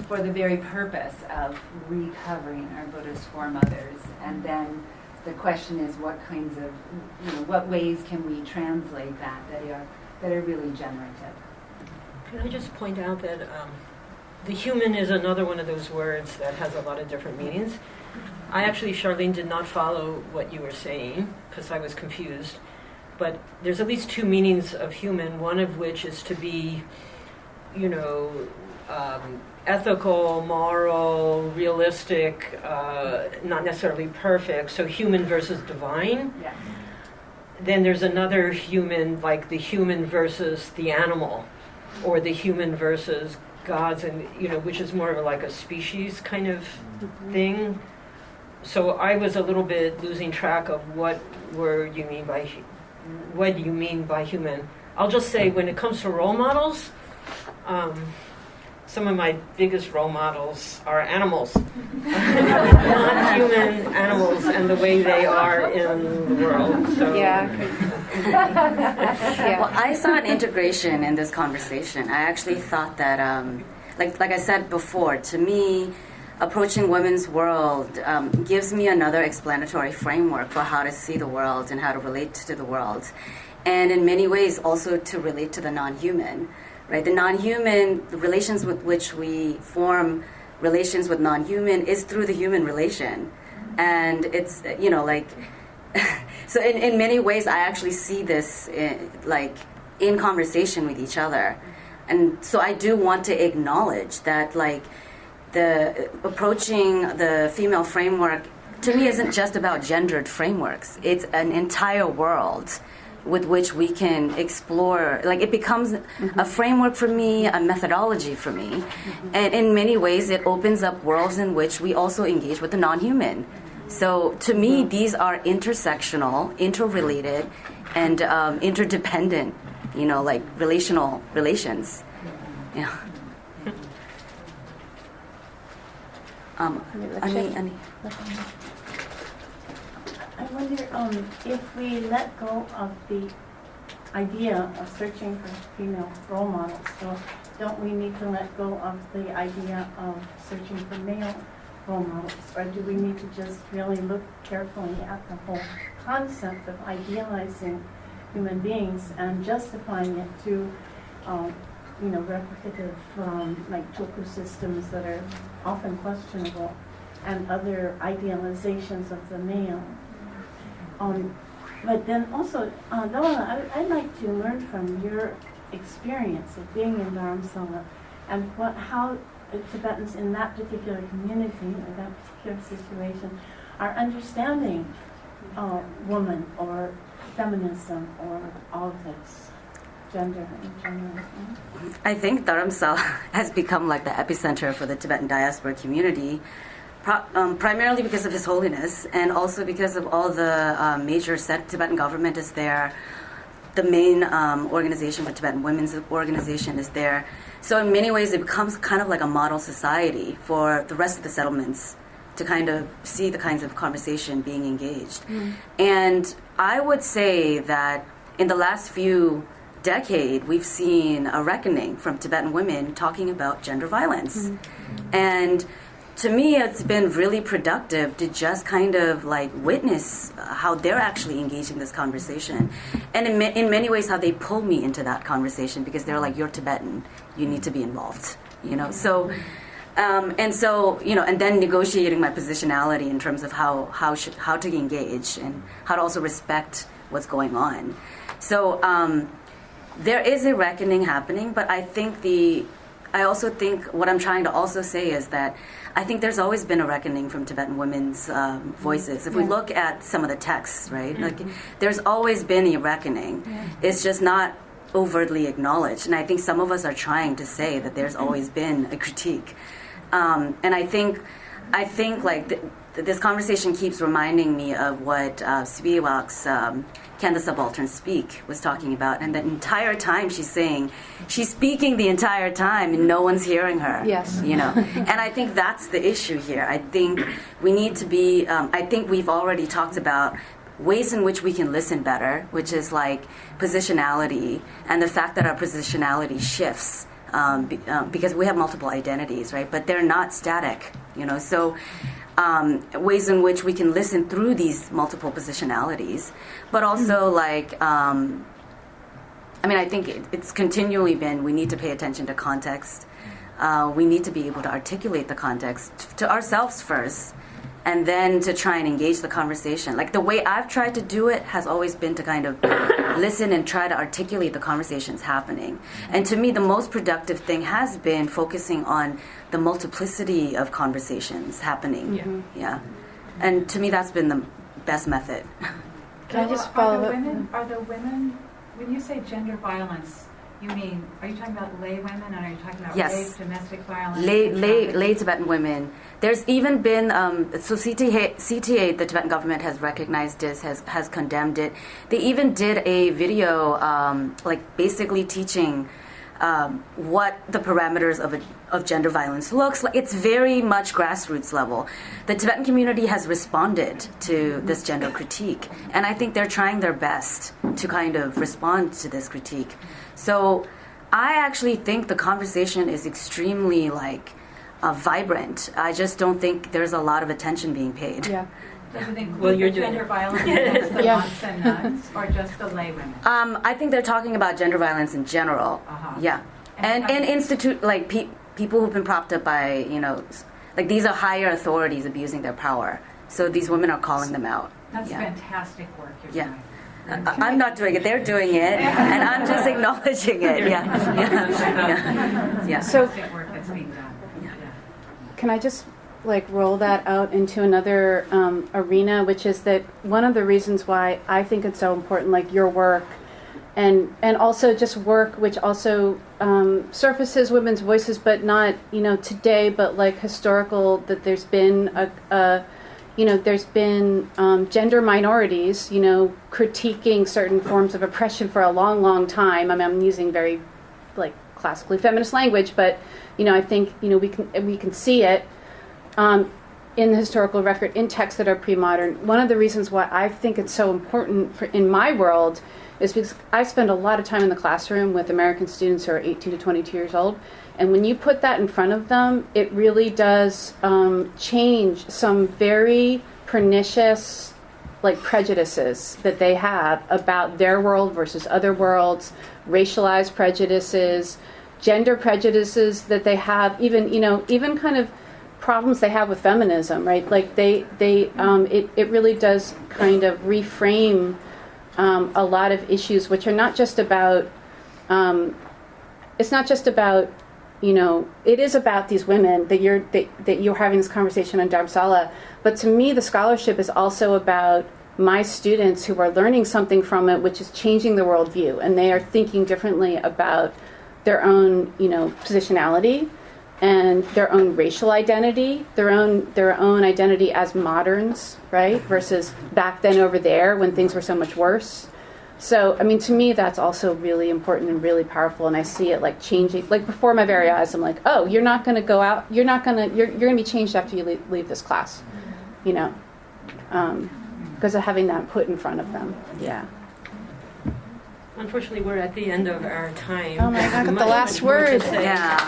for the very purpose of recovering our Buddhist foremothers. And then the question is, what kinds of, what ways can we translate that are really generative? Can I just point out that the human is another one of those words that has a lot of different meanings. I actually, Charlene, did not follow what you were saying because I was confused. But there's at least two meanings of human, one of which is to be ethical, moral, realistic, not necessarily perfect, so human versus divine. Yeah. Then there's another human, like the human versus the animal, or the human versus gods, and which is more of like a species kind of thing. So I was a little bit losing track of what do you mean by human. I'll just say when it comes to role models, some of my biggest role models are animals, non-human animals, and the way they are in the world. So. Well, I saw an integration in this conversation. I actually thought that, like I said before, to me, approaching women's world gives me another explanatory framework for how to see the world and how to relate to the world, and in many ways also to relate to the non-human. Right, the non-human, the relations with which we form relations with non-human is through the human relation. And it's, so in many ways I actually see this in conversation with each other. And so I do want to acknowledge that the approaching the female framework to me isn't just about gendered frameworks. It's an entire world with which we can explore, it becomes a framework for me, a methodology for me. And in many ways, it opens up worlds in which we also engage with the non-human. So to me, these are intersectional, interrelated, and interdependent, relational relations. Yeah. Ani. I wonder if we let go of the idea of searching for female role models, so don't we need to let go of the idea of searching for male role models, or do we need to just really look carefully at the whole concept of idealizing human beings and justifying it through, replicative, choku systems that are often questionable, and other idealizations of the male? But then also, Dawa, I'd like to learn from your experience of being in Dharamsala and how Tibetans in that particular community or that particular situation are understanding woman or feminism or all of this, gender in general. I think Dharamsala has become like the epicenter for the Tibetan diaspora community. Primarily because of His Holiness, and also because of all the major Tibetan government is there. The main organization for Tibetan women's organization is there. So in many ways, it becomes kind of like a model society for the rest of the settlements to kind of see the kinds of conversation being engaged. And I would say that in the last few decades, we've seen a reckoning from Tibetan women talking about gender violence. And to me, it's been really productive to just kind of witness how they're actually engaging this conversation. And in many ways, how they pull me into that conversation because they're like, you're Tibetan, you need to be involved, So, and then negotiating my positionality in terms of how to engage and how to also respect what's going on. So there is a reckoning happening, but I also think what I'm trying to also say is that I think there's always been a reckoning from Tibetan women's voices. If we look at some of the texts, right, there's always been a reckoning. It's just not overtly acknowledged. And I think some of us are trying to say that there's always been a critique. And I think this conversation keeps reminding me of what Spivak's Can the Subaltern Speak was talking about, and the entire time she's speaking the entire time and no one's hearing her. Yes. And I think that's the issue here. I think we need to be, I think we've already talked about ways in which we can listen better, which is positionality, and the fact that our positionality shifts because we have multiple identities, right? But they're not static, so ways in which we can listen through these multiple positionalities, but also I think it's continually been, we need to pay attention to context. We need to be able to articulate the context to ourselves first, and then to try and engage the conversation. Like the way I've tried to do it has always been to kind of listen and try to articulate the conversations happening. And to me, the most productive thing has been focusing on the multiplicity of conversations happening. Yeah. And to me, that's been the best method. Can I just follow up? Are the women, when you say gender violence, you mean, are you talking about lay women, and are you talking about Yes. rape, domestic violence? Lay Tibetan women. There's even been, so CTA, the Tibetan government has recognized this, has condemned it. They even did a video, like basically teaching what the parameters of gender violence looks like. It's very much grassroots level. The Tibetan community has responded to this gender critique, and I think they're trying their best to kind of respond to this critique. So I actually think the conversation is extremely vibrant. I just don't think there's a lot of attention being paid. Yeah. Does it include gender violence against the monks and nuns, or just the lay women? I think they're talking about gender violence in general. Yeah. And institute, people who've been propped up by, these are higher authorities abusing their power. So these women are calling them out. That's fantastic work you're doing. I'm not doing it. They're doing it, and I'm just acknowledging it. Yeah. So work that's being done. Can I just roll that out into another arena, which is that one of the reasons why I think it's so important, your work, and also just work which also surfaces women's voices, but not today, but historical, that there's been there's been gender minorities, critiquing certain forms of oppression for a long, long time. I mean, I'm using very, classically feminist language, but, I think, we can see it in the historical record, in texts that are pre-modern. One of the reasons why I think it's so important in my world is because I spend a lot of time in the classroom with American students who are 18 to 22 years old. And when you put that in front of them, it really does change some very pernicious prejudices that they have about their world versus other worlds, racialized prejudices, gender prejudices that they have, even kind of problems they have with feminism, right? It really does kind of reframe a lot of issues, which are not just about, it's not just about, it is about these women that you're having this conversation on Dharamsala, but to me the scholarship is also about my students who are learning something from it, which is changing the worldview, and they are thinking differently about their own, positionality and their own racial identity, their own identity as moderns, right, versus back then over there when things were so much worse. So, I mean, to me, that's also really important and really powerful, and I see it changing, before my very eyes. I'm like, oh, you're not going to go out. You're going to be changed after you leave this class, because of having that put in front of them. Yeah. Unfortunately, we're at the end of our time. Oh my God, I got the last word. Yeah.